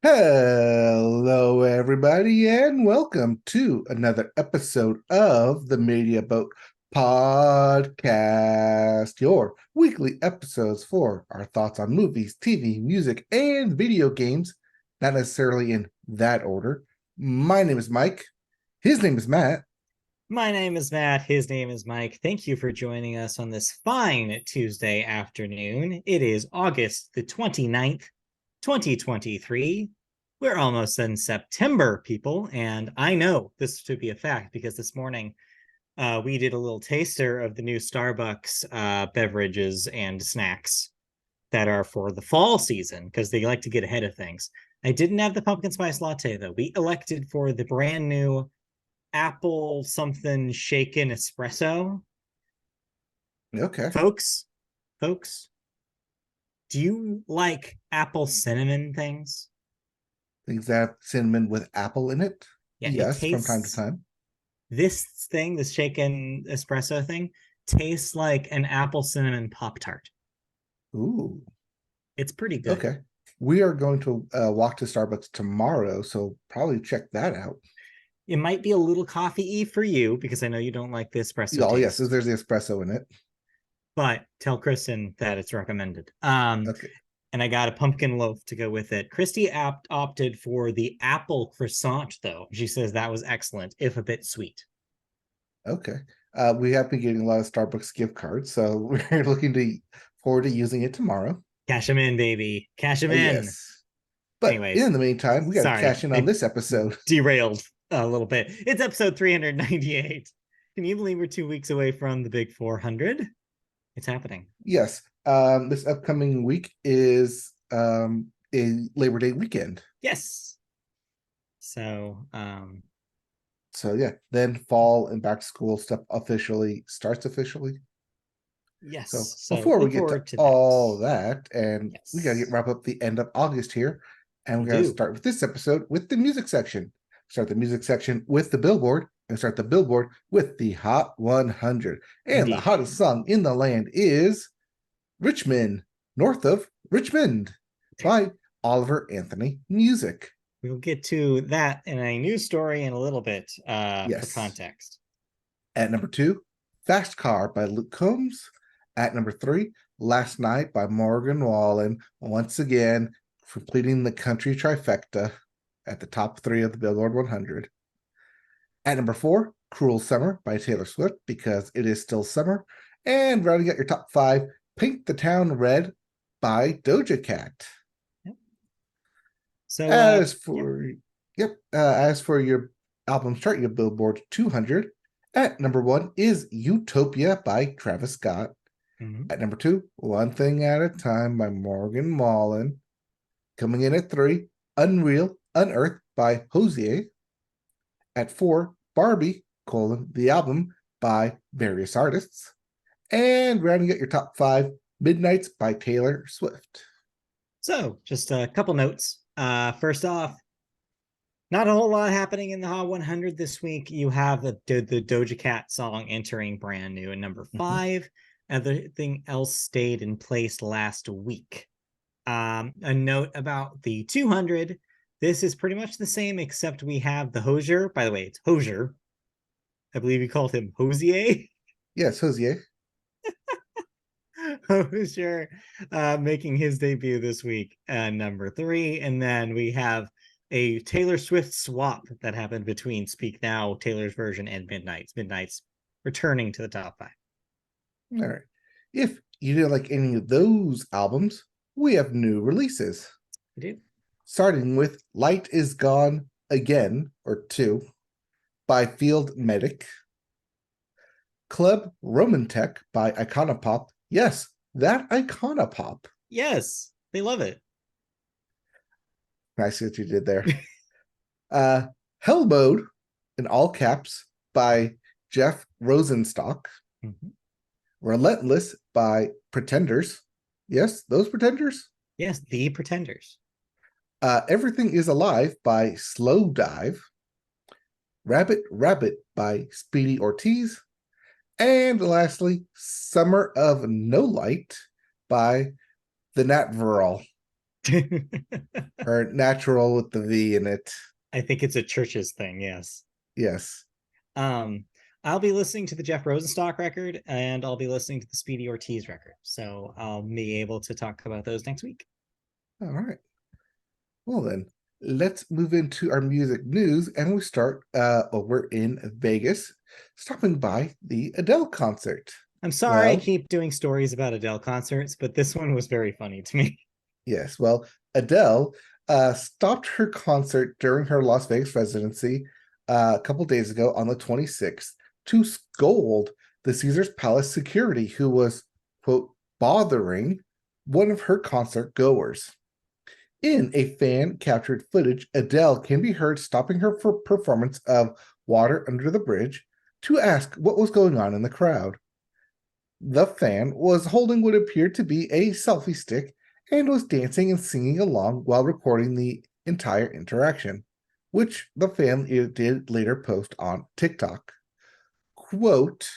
Hello, everybody, and welcome to another episode of the Media Boat Podcast, your weekly episodes for our thoughts on movies, TV, music, and video games, not necessarily in that order. My name is Mike. His name is Matt. My name is Matt. His name is Mike. Thank you for joining us on this fine Tuesday afternoon. It is August the 29th, 2023. We're almost in September, people. And I know this to be a fact because this morning we did a little taster of the new Starbucks beverages and snacks that are for the fall season because they like to get ahead of things. I didn't have the pumpkin spice latte, though. We elected for the brand new apple something shaken espresso. Okay. Folks, do you like apple cinnamon things? Things that have cinnamon with apple in it? Yeah, it Yes, from time to tastes time. this shaken espresso thing tastes like an apple cinnamon pop tart. Ooh, It's pretty good. okay. We are going to walk to Starbucks tomorrow, so probably check that out. It might be a little coffee-y for you because I know you don't like the espresso Oh, yes, taste, there's the espresso in it. but tell Kristen that it's recommended. Okay. And I got a pumpkin loaf to go with it. Christy opted for the apple croissant, though. She says that was excellent, if a bit sweet. Okay. We have been getting a lot of Starbucks gift cards, so we're looking to forward to using it tomorrow. Cash them in, baby. Cash them Oh, in. yes. But in Anyways, the meantime, we got to sorry, cash in on I this episode. derailed a little bit. It's episode 398. Can you believe we're 2 weeks away from the big 400? It's happening. Yes. This upcoming week is a Labor Day weekend. Yes. So, So yeah, then fall and back to school stuff officially starts officially. So yes. So before we look get to forward to that. all that, and we got to get Yes, wrap up the end of August here, and we we got to do. start with this episode with the music section. Start the music section with the Billboard, and start the Billboard with the Hot 100. And the Indeed. hottest song in the land is Richmond, North of Richmond by Oliver Anthony Music. We'll get to that in a news story in a little bit for Yes. context. At number 2, Fast Car by Luke Combs. At number 3, Last Night by Morgan Wallen. Once again, completing the country trifecta at the top 3 of the Billboard 100. At number 4, Cruel Summer by Taylor Swift, because it is still summer. And rounding out your top 5, Paint the Town Red by Doja Cat. Yep. So, As yeah. for as for your album chart, your Billboard 200, at number 1 is Utopia by Travis Scott. Mm-hmm. At number 2, One Thing at a Time by Morgan Wallen. Coming in at 3, Unreal Unearthed by Hosier. At 4, Barbie, the album by various artists. And rounding out your top 5, Midnights by Taylor Swift. So, just a couple notes. First off, not a whole lot happening in the Hot 100 this week. You have the Doja Cat song entering brand new at number Mhm. 5. Everything else stayed in place last week. A note about the 200. This is pretty much the same, except we have the Hosier. By the way, it's Hosier. I believe you called him Hosier. Yes, Hosier. Hosier making his debut this week at number 3. And then we have a Taylor Swift swap that happened between Speak Now, Taylor's version, and Midnight's. Midnight's returning to the top 5. All right. If you didn't like any of those albums, we have new releases. We do. Starting with Light Is Gone Again, or 2, by Field Medic. Club Romantech by Iconopop. Yes, that Iconopop. Yes, they love it. I see what you did there. Hell Mode, in all caps, by Jeff Rosenstock. Mm-hmm. Relentless by Pretenders. Yes, those Pretenders. Yes, the Pretenders. Everything is Alive by Slow Dive. Rabbit Rabbit by Speedy Ortiz. And lastly, Summer of No Light by the Nat Verall. Or natural with the V in it. I think it's a church's thing, yes. Yes. Um, I'll be listening to the Jeff Rosenstock record, and I'll be listening to the Speedy Ortiz record. So I'll be able to talk about those next week. All right. Well then, let's move into our music news, and we start over in Vegas, stopping by the Adele concert. I'm sorry I Well, keep doing stories about Adele concerts, but this one was very funny to me. yes. Well, Adele stopped her concert during her Las Vegas residency a couple days ago on the 26th to scold the Caesars Palace security who was, quote, bothering one of her concert goers. In a fan captured footage, Adele can be heard stopping her performance of Water Under the Bridge to ask what was going on in the crowd. The fan was holding what appeared to be a selfie stick and was dancing and singing along while recording the entire interaction, which the fan did later post on TikTok. Quote,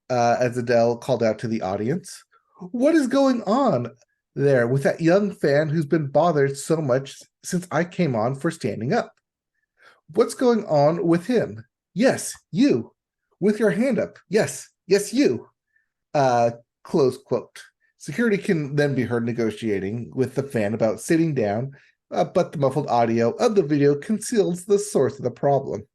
as Adele called out to the audience, "What is going on there with that young fan who's been bothered so much since I came on for standing up? What's going on with him? Yes, you. With your hand up. Yes, yes, you." Uh, close quote. Security can then be heard negotiating with the fan about sitting down, but the muffled audio of the video conceals the source of the problem.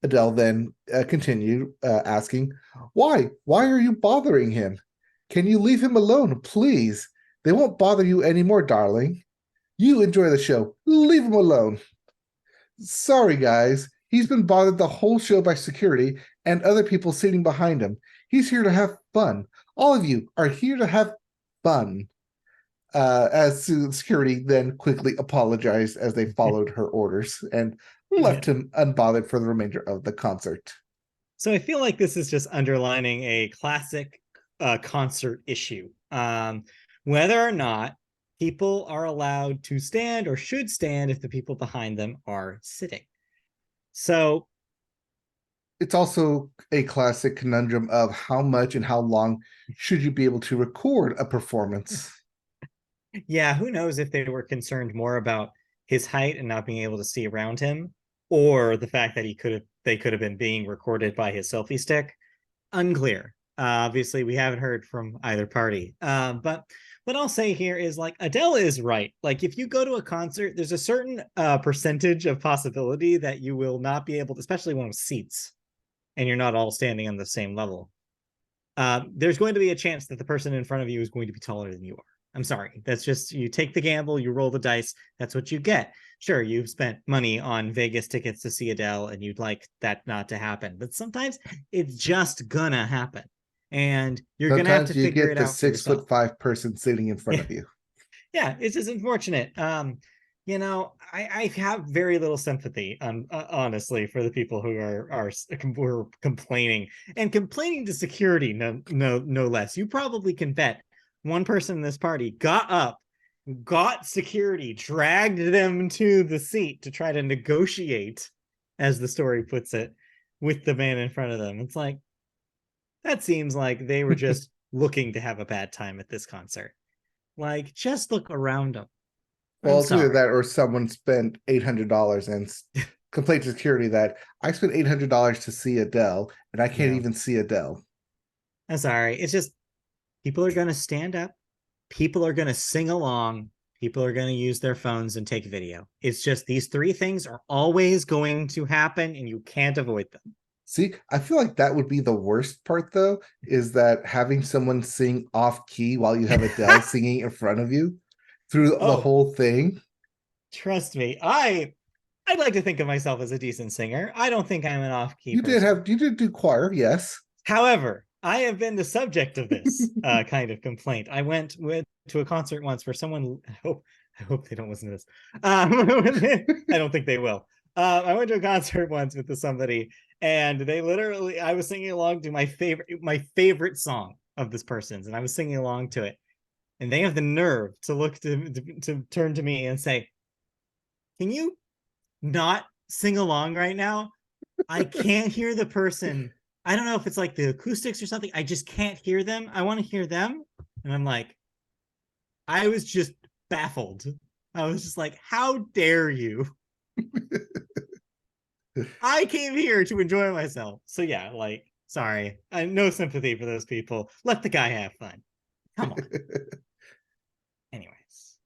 Adele then continued asking, "Why? Why are you bothering him? Can you leave him alone, please? They won't bother you anymore, darling. You enjoy the show. Leave him alone." Sorry, guys. He's been bothered the whole show by security and other people sitting behind him. He's here to have fun. All of you are here to have fun. As security then quickly apologized as they followed her orders and left him unbothered for the remainder of the concert. So I feel like this is just underlining a classic concert issue. Whether or not people are allowed to stand or should stand if the people behind them are sitting. So it's also a classic conundrum of how much and how long should you be able to record a performance. Yeah, who knows if they were concerned more about his height and not being able to see around him, or the fact that they could have been being recorded by his selfie stick. Unclear. Obviously, we haven't heard from either party. But what I'll say here is, like, Adele is right. Like, if you go to a concert, there's a certain percentage of possibility that you will not be able to, especially one with seats, and you're not all standing on the same level. There's going to be a chance that the person in front of you is going to be taller than you are. I'm sorry. That's just, you take the gamble, you roll the dice. That's what you get. Sure, you've spent money on Vegas tickets to see Adele and you'd like that not to happen. But sometimes it's just gonna happen. And you're going to have to figure it out. Sometimes you get the 6'5" person sitting in front of you. Yeah, it's just unfortunate. You know, I have very little sympathy, honestly, for the people who are complaining to security, no less. You probably can bet one person in this party got up, got security, dragged them to the seat to try to negotiate, as the story puts it, with the man in front of them. It's like, that seems like they were just looking to have a bad time at this concert. Like, just look around them. Well, it's either that or someone spent $800 and complained to security that I spent $800 to see Adele and I can't even see Adele. I'm sorry. It's just, people are going to stand up. People are going to sing along. People are going to use their phones and take video. It's just, these three things are always going to happen and you can't avoid them. See, I feel like that would be the worst part, though, is that having someone sing off key while you have Adele singing in front of you through the whole thing. Trust me, I'd like to think of myself as a decent singer. I don't think I'm an off key. You did do choir, yes. However, I have been the subject of this kind of complaint. I went to a concert once where someone, I hope they don't listen to this. I don't think they will. I went to a concert once with somebody, and they literally, I was singing along to my favorite song of this person's, and I was singing along to it, and they have the nerve to look to turn to me and say, "Can you not sing along right now? I can't hear the person. I don't know if it's like the acoustics or something. I just can't hear them. I want to hear them." And I'm like, I was just baffled. I was just like, how dare you? I came here to enjoy myself. So yeah, like, sorry. I no sympathy for those people. Let the guy have fun. Come on. Anyways.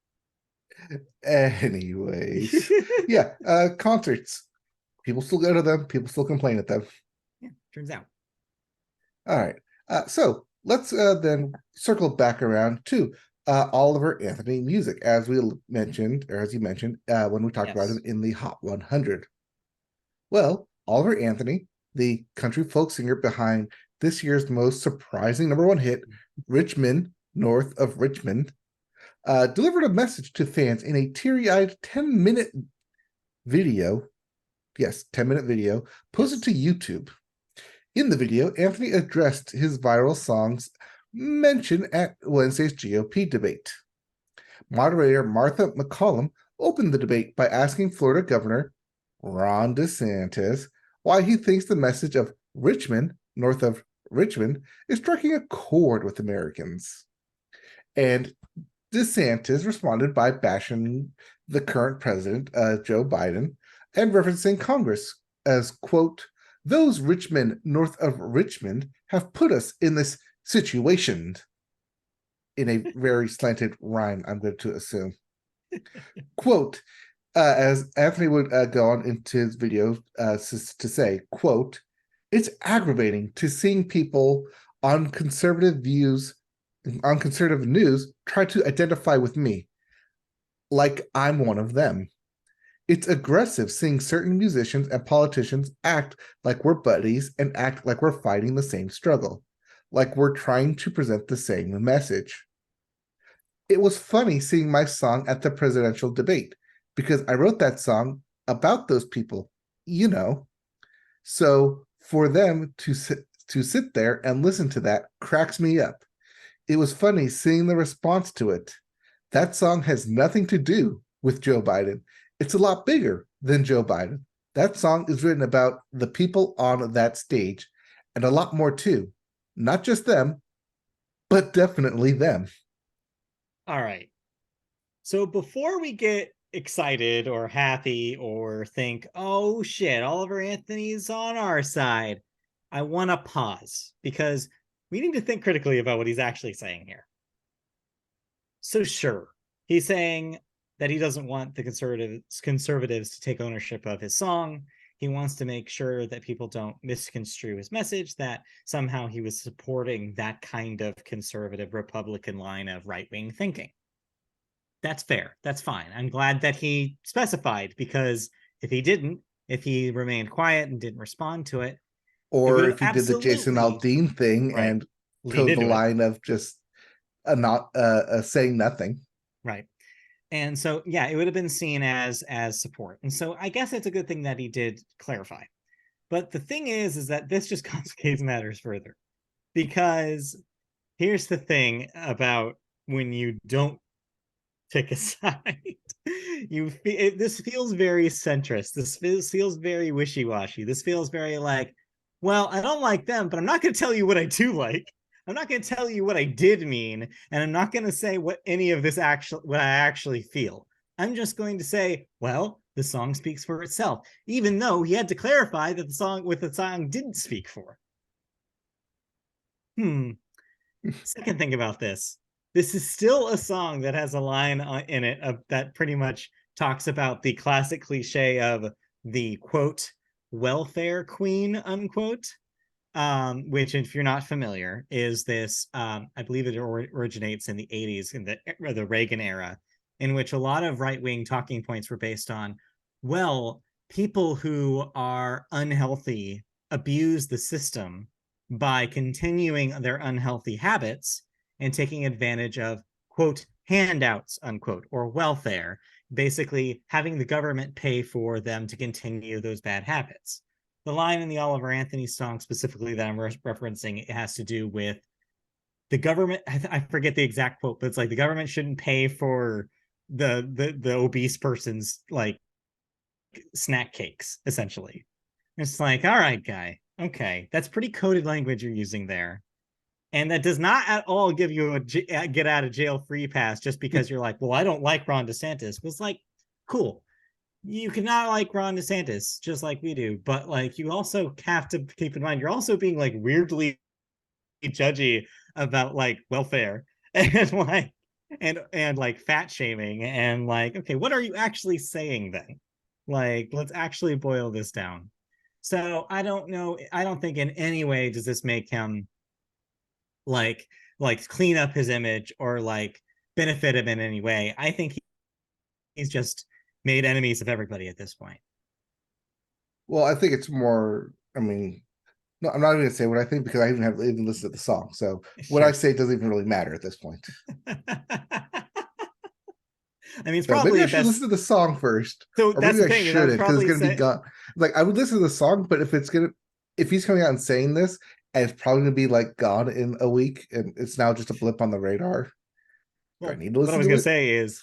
Anyways. Yeah, concerts. People still go to them, people still complain at them. Yeah, turns out. All right. So let's then circle back around to Oliver Anthony music, as we mentioned, or as you mentioned, when we talked about him in the Hot 100. Well, Oliver Anthony, the country folk singer behind this year's most surprising number one hit, Richmond, North of Richmond, delivered a message to fans in a teary-eyed 10-minute video. Yes, 10-minute video posted to YouTube. In the video, Anthony addressed his viral songs mentioned at Wednesday's GOP debate. Moderator Martha McCollum opened the debate by asking Florida Governor Ron DeSantis why he thinks the message of Richmond, north of Richmond, is striking a chord with Americans. And DeSantis responded by bashing the current president, Joe Biden, and referencing Congress as, quote, those Richmond north of Richmond have put us in this situation, in a very slanted rhyme, I'm going to assume. Quote, as Anthony would go on into his video to say, quote, it's aggravating to seeing people on conservative news try to identify with me like I'm one of them. It's aggressive seeing certain musicians and politicians act like we're buddies and act like we're fighting the same struggle, like we're trying to present the same message. It was funny seeing my song at the presidential debate because I wrote that song about those people, you know. So for them to sit there and listen to that cracks me up. It was funny seeing the response to it. That song has nothing to do with Joe Biden. It's a lot bigger than Joe Biden. That song is written about the people on that stage and a lot more too. Not just them, but definitely them. All right. So before we get excited or happy or think, oh shit, Oliver Anthony's on our side, I want to pause because we need to think critically about what he's actually saying here. So sure, he's saying that he doesn't want the conservatives to take ownership of his song. He wants to make sure that people don't misconstrue his message, that somehow he was supporting that kind of conservative Republican line of right-wing thinking. That's fair. That's fine. I'm glad that he specified, because if he didn't, if he remained quiet and didn't respond to it, or if he did the Jason Aldean thing and towed the line of just not saying nothing. Right. And so, yeah, it would have been seen as support. And so I guess it's a good thing that he did clarify. But the thing is that this just complicates matters further. Because here's the thing about when you don't pick a side. This feels very centrist. This feels very wishy-washy. This feels very like, well, I don't like them, but I'm not going to tell you what I do like. I'm not going to tell you what I did mean, and I'm not going to say what any of this what I actually feel. I'm just going to say, well, the song speaks for itself, even though he had to clarify that the song didn't speak for. Second thing about this. This is still a song that has a line in it that pretty much talks about the classic cliche of the, quote, welfare queen, unquote, which, if you're not familiar, is this, I believe it originates in the 80s, in the Reagan era, in which a lot of right-wing talking points were based on, well, people who are unhealthy abuse the system by continuing their unhealthy habits and taking advantage of, quote, handouts, unquote, or welfare, basically having the government pay for them to continue those bad habits. The line in the Oliver Anthony song specifically that I'm referencing, it has to do with the government. I forget the exact quote, but it's like the government shouldn't pay for the obese person's like snack cakes, essentially. It's like, all right, guy, okay, that's pretty coded language you're using there. And that does not at all give you a get out of jail free pass just because you're like, well, I don't like Ron DeSantis. It's like, cool. You cannot like Ron DeSantis just like we do, but like you also have to keep in mind you're also being like weirdly judgy about like welfare and like and like fat shaming and like, okay, what are you actually saying then? Like, let's actually boil this down. So I don't know. I don't think in any way does this make him like clean up his image or like benefit him in any way. I think he's just made enemies of everybody at this point. Well, I think it's more. I mean, no, I'm not even gonna say what I think because I haven't even listened to the song. So what I Sure. say doesn't even really matter at this point. I mean, it's So maybe probably I a should best. listen to the song first, So or that's maybe the I thing is, I would shouldn't because it's probably gonna be say, gone. Like I would listen to the song, but if he's coming out and saying this, and it's probably gonna be like gone in a week, and it's now just a blip on the radar. Do I well, need to what I listen was to gonna it? say is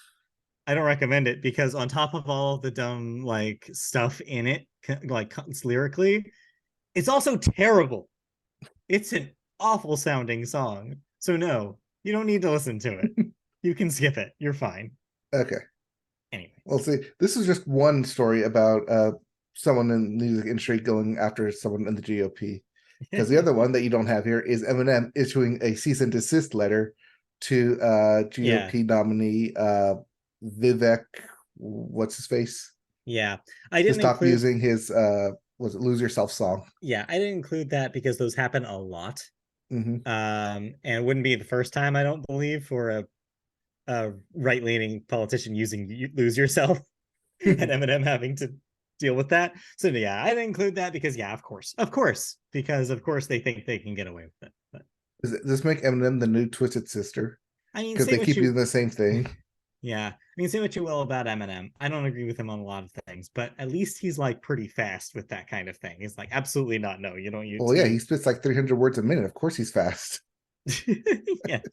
I don't recommend it because on top of all the dumb like stuff in it, like lyrically, it's also terrible. It's an awful sounding song. So no, you don't need to listen to it. You can skip it. You're fine. Okay. Anyway. Well, see, this is just one story about someone in the music industry going after someone in the GOP. Because the other one that you don't have here is Eminem issuing a cease and desist letter to Yeah. GOP nominee Vivek, what's his face, Yeah. I to didn't stop include using his was it "Lose Yourself" song. yeah, I didn't include that because those happen a lot. Hmm. And it wouldn't be the first time, I don't believe, for a right-leaning politician using "Lose Yourself" and Eminem having to deal with that. So yeah, I didn't include that because yeah, of course, because of course they think they can get away with it. But Does this make Eminem the new Twisted Sister? I mean, Because say they what keep you using the same thing. yeah, I mean, say what you will about Eminem. I don't agree with him on a lot of things, but at least he's like pretty fast with that kind of thing. He's like, absolutely not. No, you don't. Well, yeah, he spits like 300 words a minute. Of course, he's fast. Yes,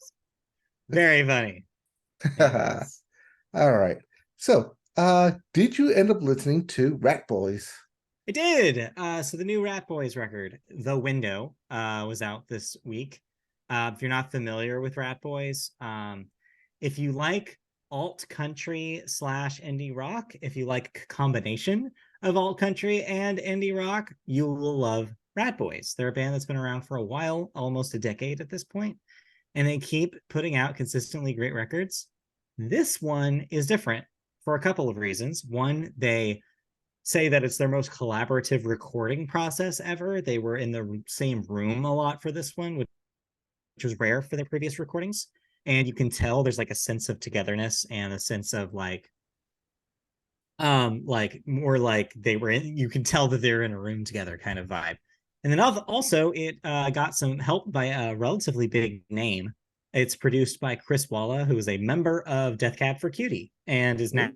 very funny. Yes, All right. So, did you end up listening to Rat Boys? I did. So the new Ratboys record, The Window, was out this week. If you're not familiar with Ratboys, if you like alt country slash indie rock, if you like combination of alt country and indie rock, you will love Ratboys. They're a band that's been around for a while, almost a decade at this point, and they keep putting out consistently great records. This one is different for a couple of reasons. One, they say that it's their most collaborative recording process ever. They were in the same room a lot for this one, which was rare for their previous recordings. And you can tell there's like a sense of togetherness and a sense of like more like they were in, you can tell that they're in a room together kind of vibe. And then also it got some help by a relatively big name. It's produced by Chris Walla, who is a member of Death Cab for Cutie and is now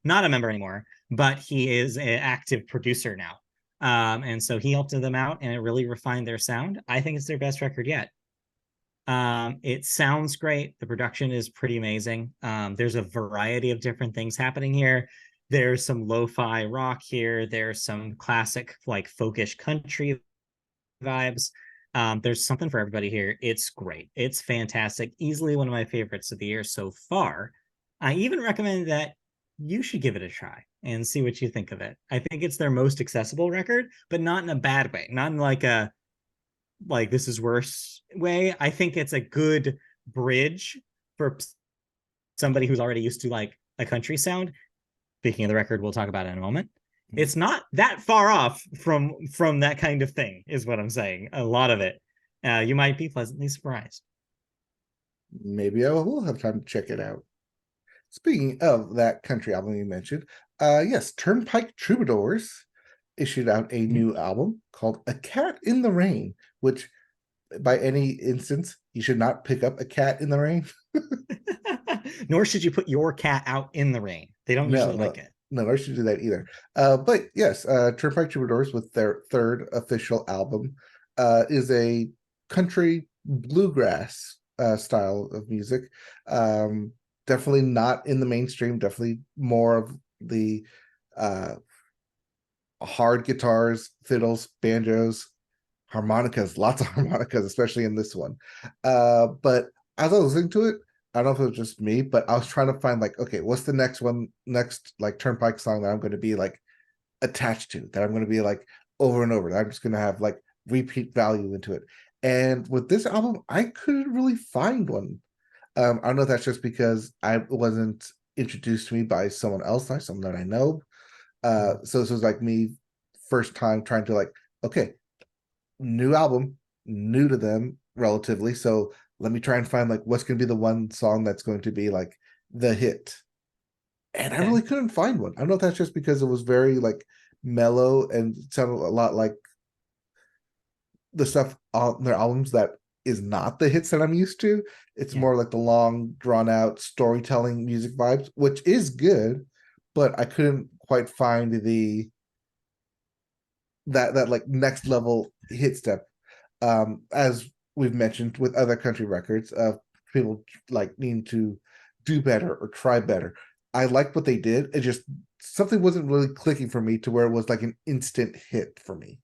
not a member anymore, but he is an active producer now. And so he helped them out and it really refined their sound. I think it's their best record yet. It sounds great. The production is pretty amazing. There's a variety of different things happening here. There's some lo-fi rock here. There's some classic like folkish country vibes. There's something for everybody here. It's great. It's fantastic. Easily one of my favorites of the year so far. I even recommend that you should give it a try and see what you think of it. I think it's their most accessible record, but not in a bad way, not in like a like this is worse way. I think it's a good bridge for somebody who's already used to like a country sound. Speaking of the record, we'll talk about it in a moment. It's not that far off from that kind of thing, is what I'm saying. A lot of it, you might be pleasantly surprised. Maybe I will have time to check it out. Speaking of that country album you mentioned, yes, Turnpike Troubadours issued out a new album called A Cat in the Rain, which by any instance, you should not pick up a cat in the rain. Nor should you put your cat out in the rain. They don't No, usually no, like it. no, I should do that either. But yes, Turnpike Troubadours with their third official album is a country bluegrass style of music. Definitely not in the mainstream, definitely more of the uh, hard guitars, fiddles, banjos, harmonicas, lots of harmonicas, especially in this one. But as I was listening to it, I don't know if it was just me, but I was trying to find like, okay, what's the next like Turnpike song that I'm going to be like attached to, that I'm going to be like over and over, that I'm just going to have like repeat value into it. And with this album, I couldn't really find one. I don't know if that's just because I wasn't introduced to me by someone else, like someone that I know. So this was like me first time trying to like, okay, new album, new to them relatively. So let me try and find like what's going to be the one song that's going to be like the hit. And I Okay. really couldn't find one. I don't know if that's just because it was very like mellow and sounded a lot like the stuff on their albums that is not the hits that I'm used to. It's Yeah. more like the long, drawn out storytelling music vibes, which is good, but I couldn't quite find the that like next level hit step. As we've mentioned with other country records, people like needing to do better or try better. I liked what they did. It just something wasn't really clicking for me to where it was like an instant hit for me.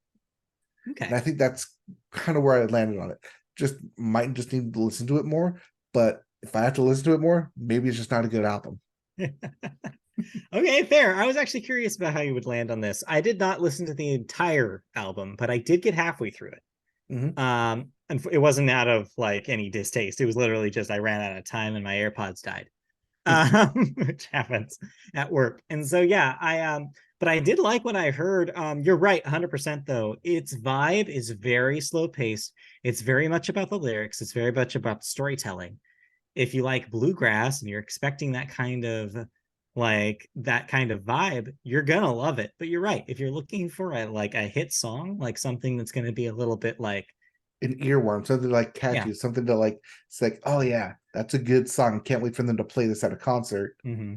And Okay. I think that's kind of where I landed on it. Just might just need to listen to it more. But if I have to listen to it more, maybe it's just not a good album. Okay, fair. I was actually curious about how you would land on this. I did not listen to the entire album, but I did get halfway through it. Mm-hmm. And it wasn't out of like any distaste. It was literally just I ran out of time and my AirPods died. Which happens at work. And so yeah, but I did like what I heard. You're right, 100% though. Its vibe is very slow paced. It's very much about the lyrics. It's very much about storytelling. If you like bluegrass and you're expecting that kind of vibe, you're gonna love it. But you're right. If you're looking for a hit song, like something that's gonna be a little bit like, An earworm, something like yeah. catchy, something to like, it's like, oh yeah, that's a good song. Can't wait for them to play this at a concert. Mm-hmm.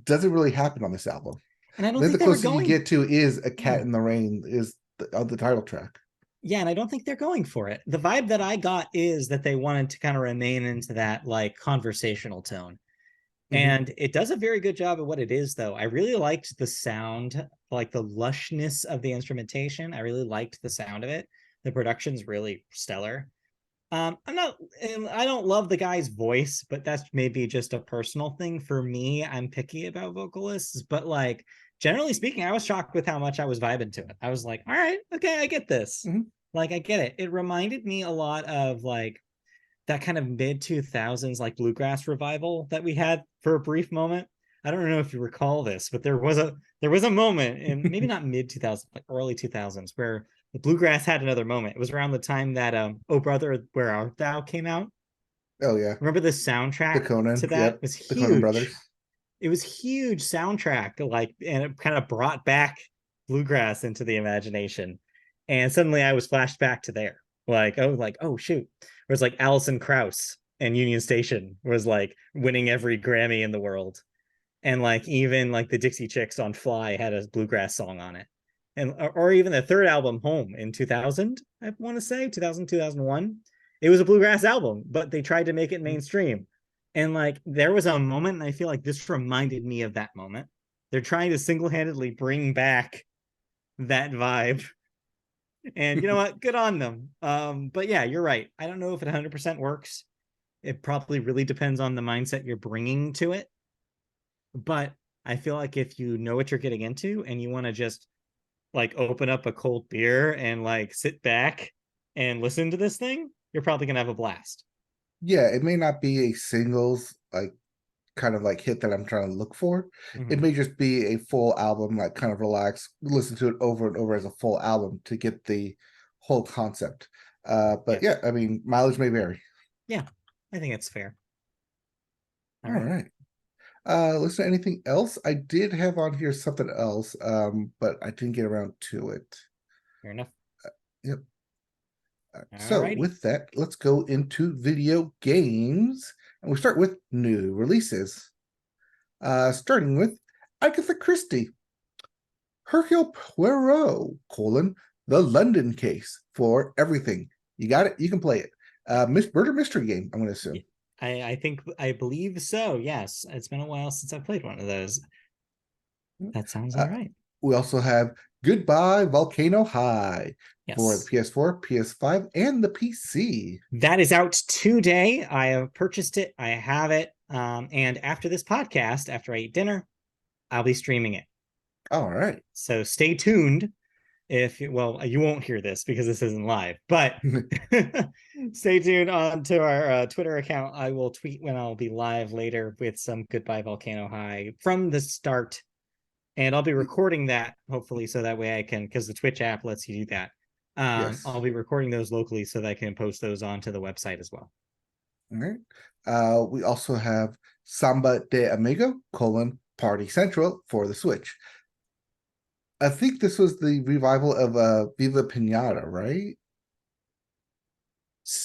Doesn't really happen on this album. And I I don't think think the they were closest you going, get to is A Cat yeah. in the Rain is the title track. Yeah, and I don't think they're going for it. The vibe that I got is that they wanted to kind of remain into that like conversational tone. Mm-hmm. And it does a very good job of what it is, though. I really liked the sound, like the lushness of the instrumentation. I really liked the sound of it. The production's really stellar. I don't love the guy's voice, but that's maybe just a personal thing for me. I'm picky about vocalists, but like generally speaking, I was shocked with how much I was vibing to it. I was like, all right, okay, I get this. Mm-hmm. Like, I get it. It reminded me a lot of like that kind of mid 2000s like bluegrass revival that we had for a brief moment. I don't know if you recall this, but there was a moment in maybe not mid 2000s, like early 2000s, where the bluegrass had another moment. It was around the time that Oh Brother Where Art Thou came out. Oh yeah, Remember the the soundtrack Conan. to that Yep, was the Conan huge. brothers. It was huge soundtrack, like, and it kind of brought back bluegrass into the imagination. And suddenly I was flashed back to there. Like, oh shoot. Whereas like Alison Krauss and Union Station was like winning every Grammy in the world. And like even like the Dixie Chicks on Fly had a bluegrass song on it. And or even the third album Home in 2000, I want to say 2000, 2001. It was a bluegrass album, but they tried to make it mainstream. And like there was a moment, and I feel like this reminded me of that moment. They're trying to single-handedly bring back that vibe. And you know what? Good on them. But yeah, you're right. I don't know if it 100% works. It probably really depends on the mindset you're bringing to it. But I feel like if you know what you're getting into and you want to just like open up a cold beer and like sit back and listen to this thing, you're probably gonna have a blast. Yeah, it may not be a singles like kind of like hit that I'm trying to look for. It Mm-hmm. may just be a full album, like kind of relax, listen to it over and over as a full album to get the whole concept. Yeah. But yeah, I mean, mileage may vary. Yeah. I think it's fair. All All right. right. Listen to anything else? I did have on here something else, but I didn't get around to it. Fair enough. Yep. All So righty. with that, let's go into video games, and we start with new releases. Starting with Agatha Christie, Hercule Poirot, the London case for everything. You got it. You can play it. Murder mystery game, I'm going to Yeah. assume. I believe so. Yes. It's been a while since I played one of those. That sounds all Uh, right. we also have Goodbye Volcano High for the Yes. PS4, PS5, and the PC. That is out today. I have purchased it. I have it. And after this podcast, after I eat dinner, I'll be streaming it. All right. So stay tuned. If well, you won't hear this because this isn't live, but stay tuned on to our Twitter account. I will tweet when I'll be live later with some Goodbye Volcano High from the start. And I'll be recording that hopefully so that way I can, because the Twitch app lets you do that. Yes. I'll be recording those locally so that I can post those onto the website as well. All right. We also have Samba de Amigo, Party Central for the Switch. I think this was the revival of Viva Pinata, right?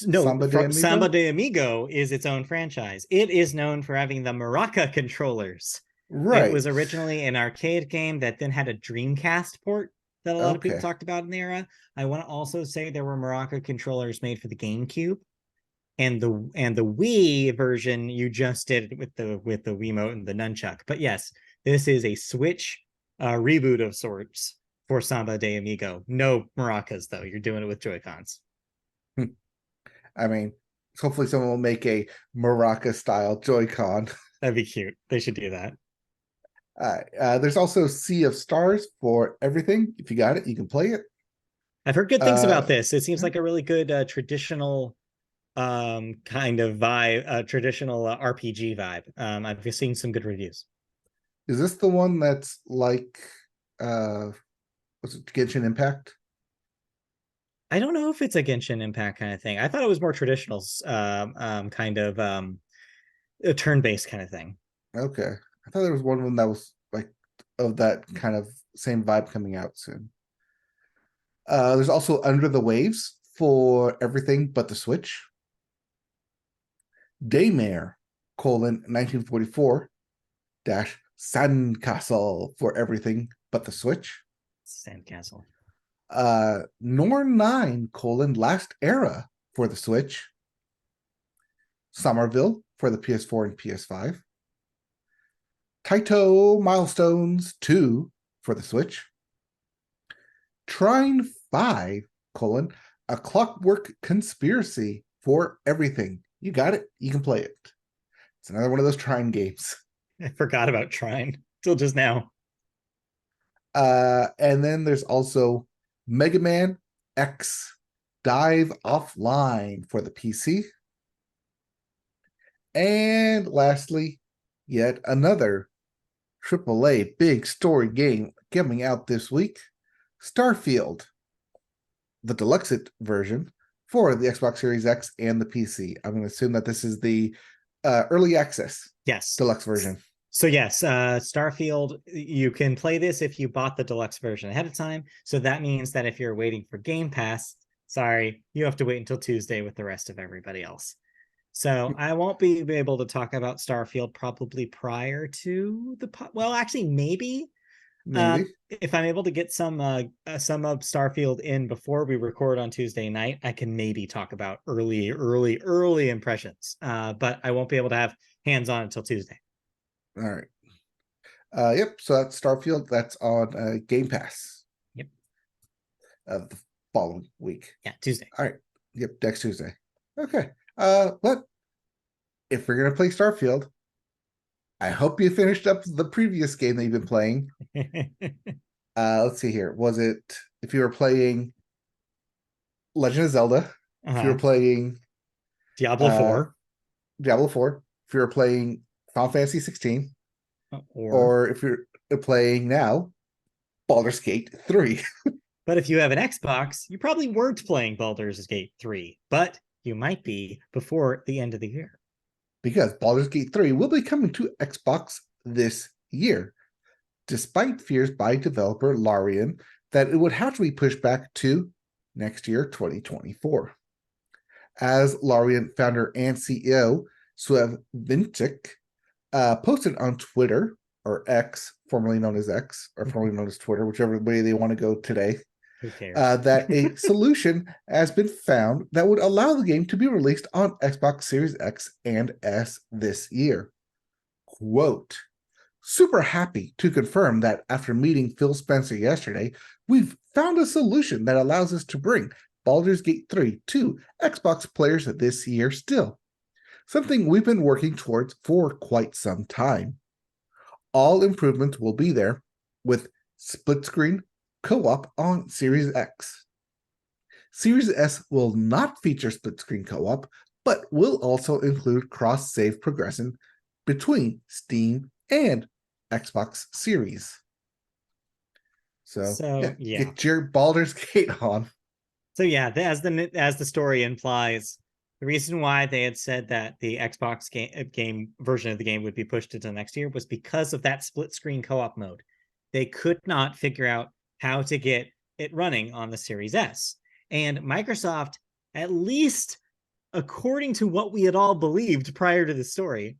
No, Samba de Amigo? Samba de Amigo is its own franchise. It is known for having the Maraca controllers. Right. It was originally an arcade game that then had a Dreamcast port that a lot of people talked about in the era. I want to also say there were Maraca controllers made for the GameCube, and the Wii version you just did with the Wiimote and the nunchuck. But yes, this is a Switch reboot of sorts for Samba de Amigo. No maracas though. You're doing it with Joy-Cons. I mean, hopefully someone will make a maraca style Joy-Con. That'd be cute. They should do that. There's also Sea of Stars for everything. If you got it, you can play it. I've heard good things about this. It seems like a really good traditional kind of vibe, traditional RPG vibe. I've seen some good reviews. Is this the one that's like was it Genshin Impact? I don't know if it's a Genshin Impact kind of thing. I thought it was more traditional, kind of a turn-based kind of thing. Okay. I thought there was one of them that was like of that kind of same vibe coming out soon. There's also Under the Waves for everything but the Switch. Daymare, 1944 dash Sandcastle for everything but the Switch. Sandcastle. Norn 9, Last Era for the Switch. Somerville for the PS4 and PS5. Taito Milestones 2 for the Switch. Trine 5, A Clockwork Conspiracy for everything. You got it. You can play it. It's another one of those Trine games. I forgot about Trine till just now. And then there's also Mega Man X Dive Offline for the PC. And lastly, yet another AAA big story game coming out this week, Starfield, the deluxe version for the Xbox Series X and the PC. I'm going to assume that this is the early access deluxe version. So yes, Starfield, you can play this if you bought the deluxe version ahead of time. So that means that if you're waiting for Game Pass, sorry, you have to wait until Tuesday with the rest of everybody else. So I won't be able to talk about Starfield probably prior to the well, actually maybe if I'm able to get some of Starfield in before we record on Tuesday night, I can maybe talk about early impressions. But I won't be able to have hands on until Tuesday. All right. Yep. So that's Starfield. That's on Game Pass. Yep. The following week. Yeah, Tuesday. All right. Yep. Next Tuesday. Okay. But if we're gonna play Starfield, I hope you finished up the previous game that you've been playing. Let's see here. Was it if you were playing Legend of Zelda? If you were playing Diablo 4. Diablo 4. If you were playing Final Fantasy 16, or if you're playing now, Baldur's Gate 3. But if you have an Xbox, you probably weren't playing Baldur's Gate 3, but you might be before the end of the year. Because Baldur's Gate 3 will be coming to Xbox this year, despite fears by developer Larian that it would have to be pushed back to next year, 2024. As Larian founder and CEO Suev Vintic posted on Twitter, or X, formerly known as X, or formerly known as Twitter, whichever way they want to go today, who cares? That a solution has been found that would allow the game to be released on Xbox Series X and S this year. Quote, super happy to confirm that after meeting Phil Spencer yesterday, we've found a solution that allows us to bring Baldur's Gate 3 to Xbox players this year still, something we've been working towards for quite some time. All improvements will be there with split screen co-op on Series X. Series S will not feature split screen co-op, but will also include cross-save progression between Steam and Xbox Series. So yeah. get your Baldur's Gate on. So yeah, as the story implies, the reason why they had said that the Xbox game version of the game would be pushed into next year was because of that split screen co-op mode. They could not figure out how to get it running on the Series S. And Microsoft, at least according to what we had all believed prior to the story,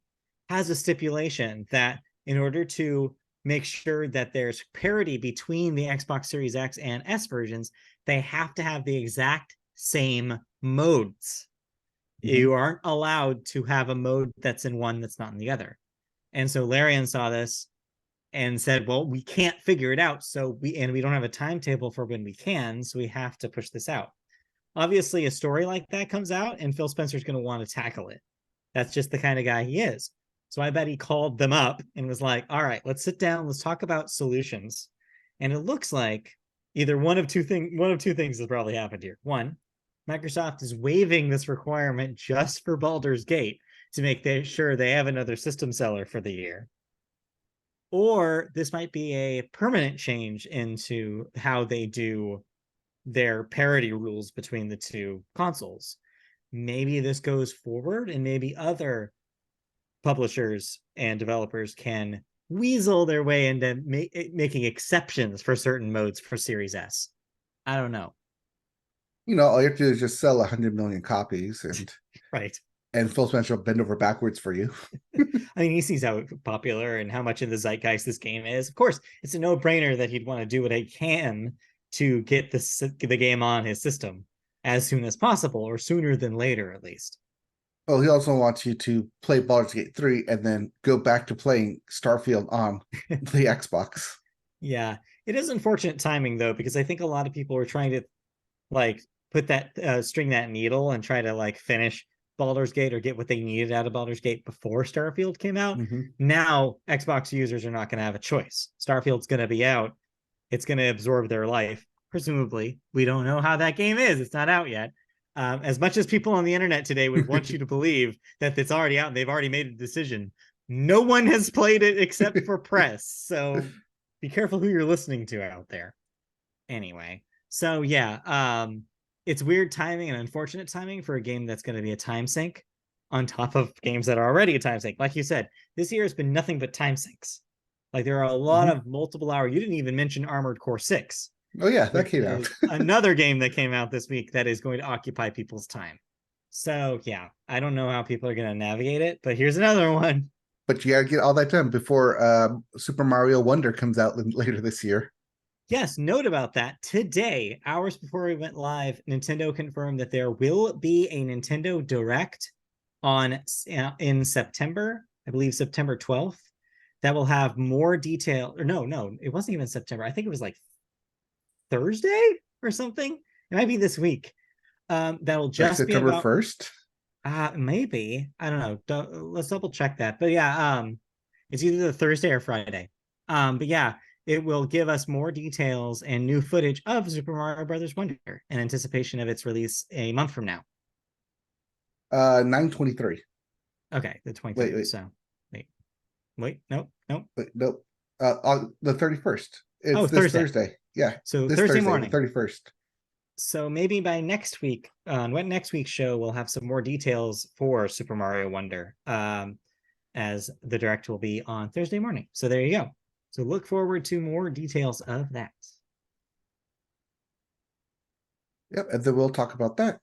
has a stipulation that in order to make sure that there's parity between the Xbox Series X and S versions, they have to have the exact same modes. Mm-hmm. You aren't allowed to have a mode that's in one that's not in the other. And so Larian saw this and said, well, we can't figure it out. So we don't have a timetable for when we can. So we have to push this out. Obviously, a story like that comes out and Phil Spencer's going to want to tackle it. That's just the kind of guy he is. So I bet he called them up and was like, all right, let's sit down. Let's talk about solutions. And it looks like either one of two things has probably happened here. One, Microsoft is waiving this requirement just for Baldur's Gate to make sure they have another system seller for the year. Or this might be a permanent change into how they do their parity rules between the two consoles. Maybe this goes forward and maybe other publishers and developers can weasel their way into making exceptions for certain modes for Series S. I don't know. All you have to do is just sell 100 million copies and right. And Phil Spencer will bend over backwards for you. I mean, he sees how popular and how much in the zeitgeist this game is. Of course, it's a no-brainer that he'd want to do what he can to get the game on his system as soon as possible, or sooner than later, at least. Well, he also wants you to play Baldur's Gate 3 and then go back to playing Starfield on the Xbox. Yeah, it is unfortunate timing, though, because I think a lot of people were trying to, put that, string that needle and try to, finish Baldur's Gate or get what they needed out of Baldur's Gate before Starfield came out. Mm-hmm. Now, Xbox users are not going to have a choice. Starfield's going to be out. It's going to absorb their life, presumably. We don't know how that game is. It's not out yet. As much as people on the internet today would want you to believe that it's already out and they've already made a decision, no one has played it except for press. So be careful who you're listening to out there. Anyway, so yeah, it's weird timing and unfortunate timing for a game that's going to be a time sink on top of games that are already a time sink. Like you said, this year has been nothing but time sinks. There are a lot of multiple hour. You didn't even mention Armored Core 6. Oh yeah, that came out. Another game that came out this week that is going to occupy people's time. So yeah, I don't know how people are going to navigate it, but here's another one. But you got to get all that done before Super Mario Wonder comes out later this year. Yes, note about that. Today, hours before we went live, Nintendo confirmed that there will be a Nintendo Direct in September, I believe September 12th, that will have more detail. Or no, it wasn't even September. I think it was Thursday or something. It might be this week. That'll just September be about 1st. Maybe, I don't know. Let's double check that. But yeah, it's either the Thursday or Friday. But yeah, it will give us more details and new footage of Super Mario Brothers Wonder in anticipation of its release a month from now. 9/23. Okay, the 23rd. Wait. So wait, nope. Wait, nope. On the 31st. It's this Thursday. Yeah. So this Thursday morning, 31st. So maybe by next week, on next week's show, we'll have some more details for Super Mario Wonder, as the direct will be on Thursday morning. So there you go. So look forward to more details of that. Yep, and then we'll talk about that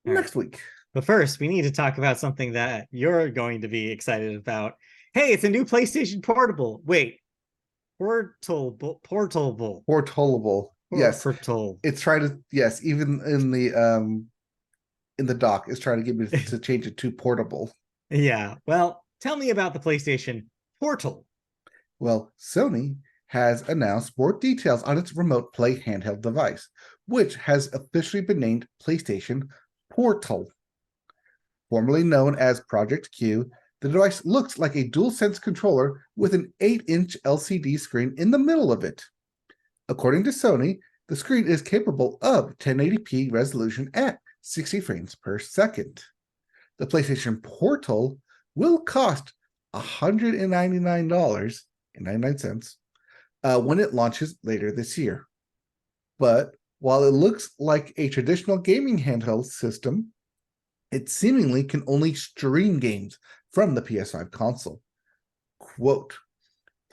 next week. But first, we need to talk about something that you're going to be excited about. Hey, it's a new PlayStation Portable. Wait, Portable. Yes, portable. It's trying to. Yes, even in the dock, it's trying to get me to change it to portable. Yeah. Well, tell me about the PlayStation Portal. Well, Sony has announced more details on its remote play handheld device, which has officially been named PlayStation Portal. Formerly known as Project Q, the device looks like a DualSense controller with an 8-inch LCD screen in the middle of it. According to Sony, the screen is capable of 1080p resolution at 60 frames per second. The PlayStation Portal will cost $199.99 when it launches later this year. But while it looks like a traditional gaming handheld system, it seemingly can only stream games from the PS5 console. Quote,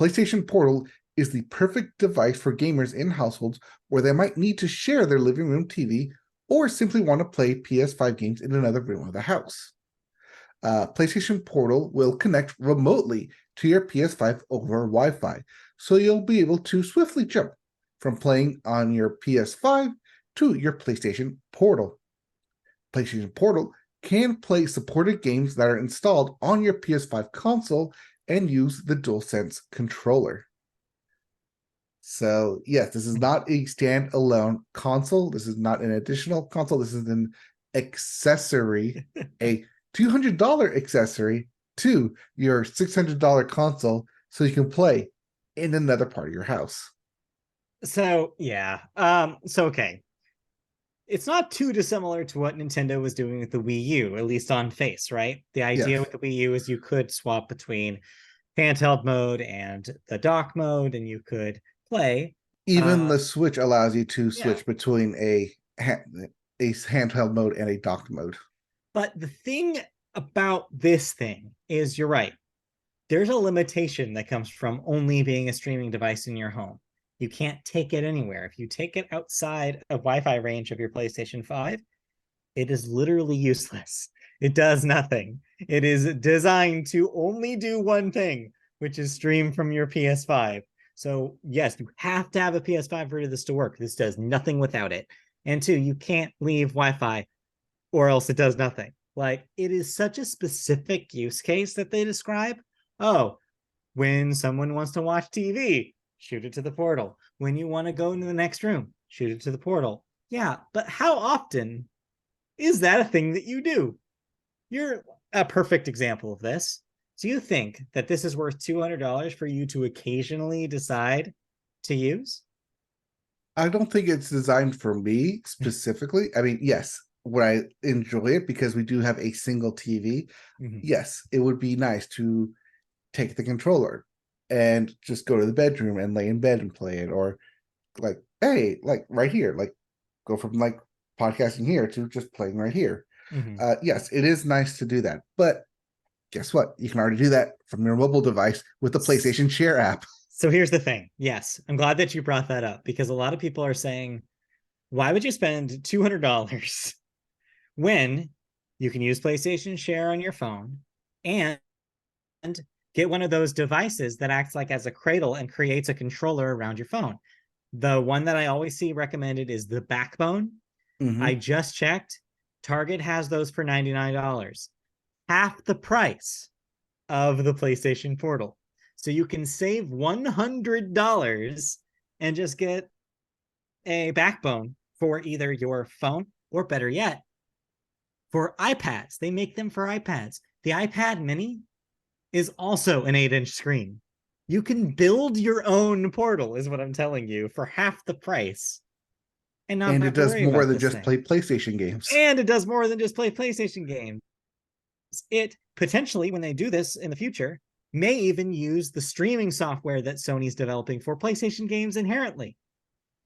PlayStation Portal is the perfect device for gamers in households where they might need to share their living room TV or simply want to play PS5 games in another room of the house. PlayStation Portal will connect remotely to your PS5 over Wi-Fi, so you'll be able to swiftly jump from playing on your PS5 to your PlayStation Portal. PlayStation Portal can play supported games that are installed on your PS5 console and use the DualSense controller. So, yes, this is not a standalone console. This is not an additional console. This is an accessory, a $200 accessory to your $600 console so you can play in another part of your house. So, yeah. Okay. It's not too dissimilar to what Nintendo was doing with the Wii U, at least on face, right? The idea Yes. with the Wii U is you could swap between handheld mode and the dock mode, and you could play. Even the Switch allows you to Yeah. switch between a handheld mode and a docked mode. But the thing about this thing is you're right. There's a limitation that comes from only being a streaming device in your home. You can't take it anywhere. If you take it outside of Wi-Fi range of your PlayStation 5, it is literally useless. It does nothing. It is designed to only do one thing, which is stream from your PS5. So yes, you have to have a PS5 for this to work. This does nothing without it. And two, you can't leave Wi-Fi or else it does nothing. Like, it is such a specific use case that they describe. Oh, when someone wants to watch TV, shoot it to the portal. When you want to go into the next room, shoot it to the portal. Yeah, but how often is that a thing that you do? You're a perfect example of this. Do you think that this is worth $200 for you to occasionally decide to use? I don't think it's designed for me specifically. I mean, yes, would I enjoy it because we do have a single TV? Mhm. Yes, it would be nice to take the controller and just go to the bedroom and lay in bed and play it, or like, hey, like right here, like go from like podcasting here to just playing right here. Mhm. Yes, it is nice to do that, but guess what? You can already do that from your mobile device with the PlayStation Share app. So here's the thing. Yes, I'm glad that you brought that up because a lot of people are saying, why would you spend $200 when you can use PlayStation Share on your phone and get one of those devices that acts like as a cradle and creates a controller around your phone? The one that I always see recommended is the Backbone. I just checked. Target has those for $99, half the price of the PlayStation Portal. So you can save $100 and just get a Backbone for either your phone or, better yet, for iPads. They make them for iPads. The iPad mini is also an 8-inch screen. You can build your own portal, is what I'm telling you, for half the price and not And it have to does worry more about than this just thing. play PlayStation games. And it does more than just play PlayStation games. It potentially, when they do this in the future, may even use the streaming software that Sony's developing for PlayStation games inherently,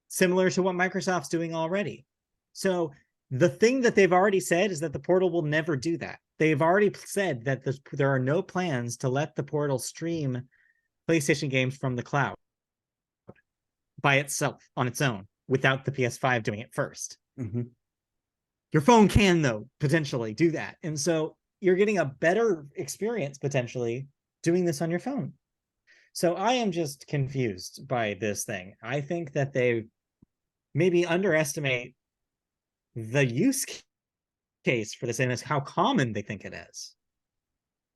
similar to what Microsoft's doing already. So the thing that they've already said is that the portal will never do that. They've already said that there are no plans to let the portal stream PlayStation games from the cloud by itself on its own without the PS5 doing it first. Your phone can, though, potentially do that. And so you're getting a better experience potentially doing this on your phone. So I am just confused by this thing. I think that they maybe underestimate the use case for this and how common they think it is.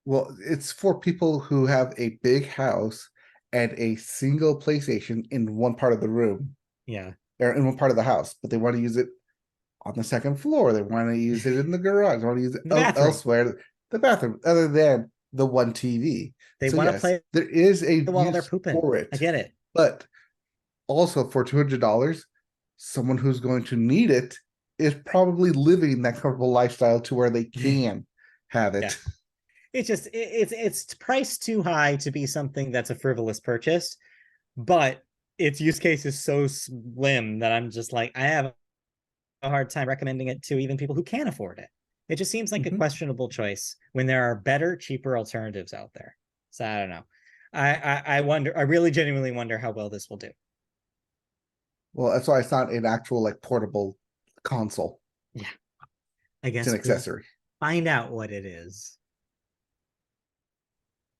Well, it's for people who have a big house and a single PlayStation in one part of the room. Yeah. Or in one part of the house, but they want to use it on the second floor. They want to use it in the garage. They want to use it The bathroom. elsewhere. The bathroom, other than the one TV. They So want to yes, play there is a while they're use pooping. for it. I get it. But also for $200, someone who's going to need it is probably living that comfortable lifestyle to where they can have it. Yeah. It's just it's priced too high to be something that's a frivolous purchase, but its use case is so slim that I'm just like, I have a hard time recommending it to even people who can't afford it. It just seems like a questionable choice when there are better, cheaper alternatives out there. So I don't know. I wonder. I really genuinely wonder how well this will do. Well, that's why it's not an actual like portable console. Yeah, I guess it's an accessory. We'll find out what it is.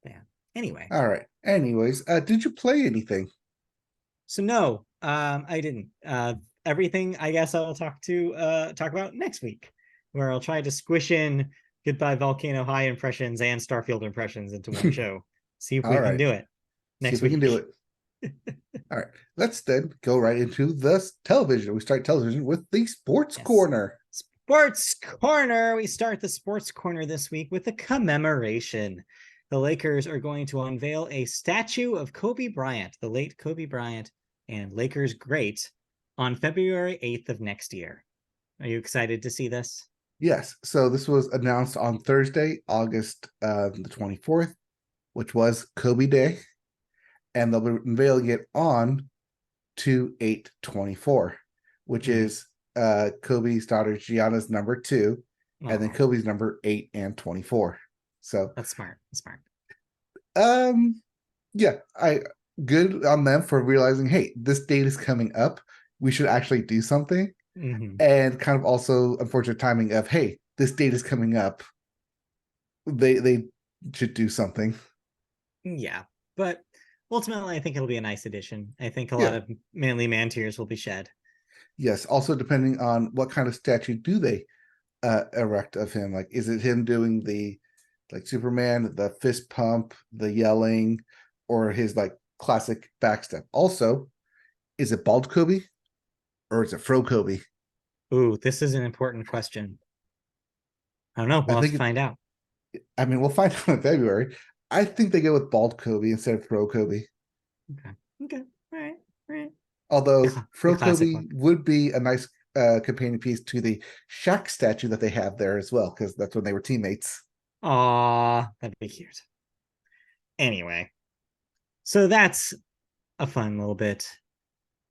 Yeah. Anyway. All right. Anyways, did you play anything? So no, I didn't. Everything I guess I'll talk about next week, where I'll try to squish in Goodbye Volcano High impressions and Starfield impressions into one show. See if we can do it next week. We can do it. All right. Let's then go right into the television. We start television with the Sports Corner. Sports Corner. We start the Sports Corner this week with a commemoration. The Lakers are going to unveil a statue of Kobe Bryant, the late Kobe Bryant, and Lakers great, on February 8th of next year. Are you excited to see this? Yes. So this was announced on Thursday, August the 24th, which was Kobe Day. And they'll be unveiling it on 2/8/24, which is Kobe's daughter Gianna's number 2, and then Kobe's number 8 and 24. So that's smart. That's smart. Yeah, good on them for realizing, hey, this date is coming up. We should actually do something. And kind of also unfortunate timing of, hey, this date is coming up. They should do something. Yeah, but ultimately, I think it'll be a nice addition. I think a lot of manly man tears will be shed. Yes. Also, depending on what kind of statue do they erect of him. Like, is it him doing the like Superman, the fist pump, the yelling, or his like classic backstep? Also, is it bald Kobe or is it fro Kobe? Ooh, this is an important question. I don't know. We'll have to find out. I mean, we'll find out in February. I think they go with bald Kobe instead of fro Kobe. Okay. All right. Although fro Kobe would be a nice companion piece to the Shaq statue that they have there as well, because that's when they were teammates. Aw, that'd be cute. Anyway, so that's a fun little bit.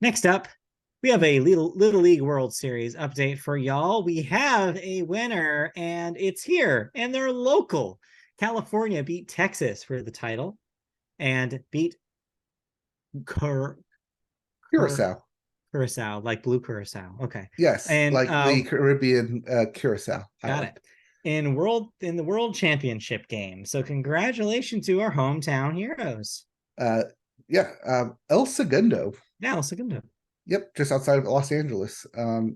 Next up, we have a Little League World Series update for y'all. We have a winner, and it's here, and they're local. California beat Texas for the title, and beat Curacao, like blue Curacao. Okay. Yes, and like the Caribbean Curacao. Got it. In the World Championship game. So congratulations to our hometown heroes. El Segundo. Yeah, El Segundo. Yep, just outside of Los Angeles,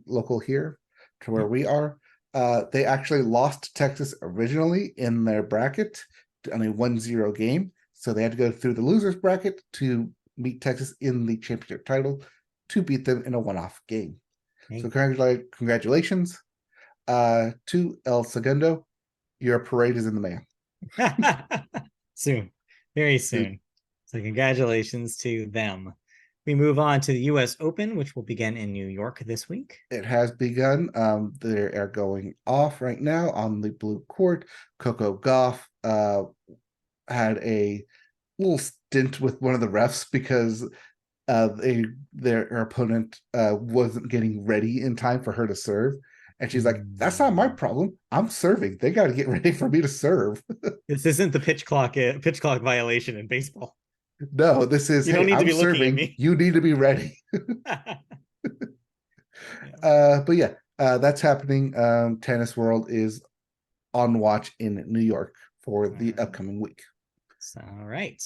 local here to where we are. They actually lost Texas originally in their bracket on a 1-0 game. So they had to go through the losers bracket to meet Texas in the championship title to beat them in a one-off game. Hey. So congratulations to El Segundo. Your parade is in the mail. Soon. Very soon. So congratulations to them. We move on to the U.S. Open, which will begin in New York this week. It has begun. They are going off right now on the blue court. Coco Gauff had a little stint with one of the refs because their opponent wasn't getting ready in time for her to serve. And she's like, that's not my problem. I'm serving. They got to get ready for me to serve. This isn't the pitch clock violation in baseball. No, this is, you don't need to be looking at me. You need to be ready. But yeah, that's happening. Tennis World is on watch in New York for the upcoming week. All right.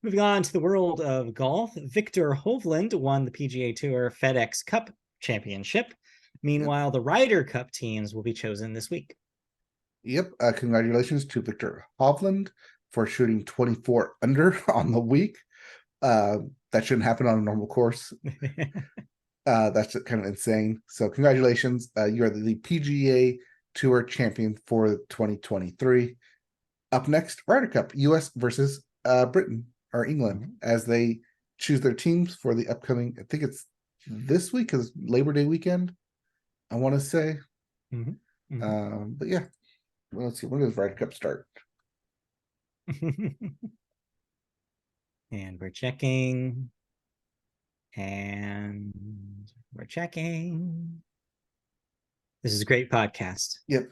Moving on to the world of golf, Victor Hovland won the PGA Tour FedEx Cup Championship. Meanwhile, the Ryder Cup teams will be chosen this week. Yep. Congratulations to Victor Hovland for shooting 24 under on the week. That shouldn't happen on a normal course. That's kind of insane. So congratulations. You are the PGA Tour champion for 2023. Up next, Ryder Cup, US versus Britain or England, as they choose their teams for the upcoming, I think it's this week, is Labor Day weekend, I want to say. But yeah, well, let's see, when does Ryder Cup start? And we're checking. And we're checking. This is a great podcast. Yep.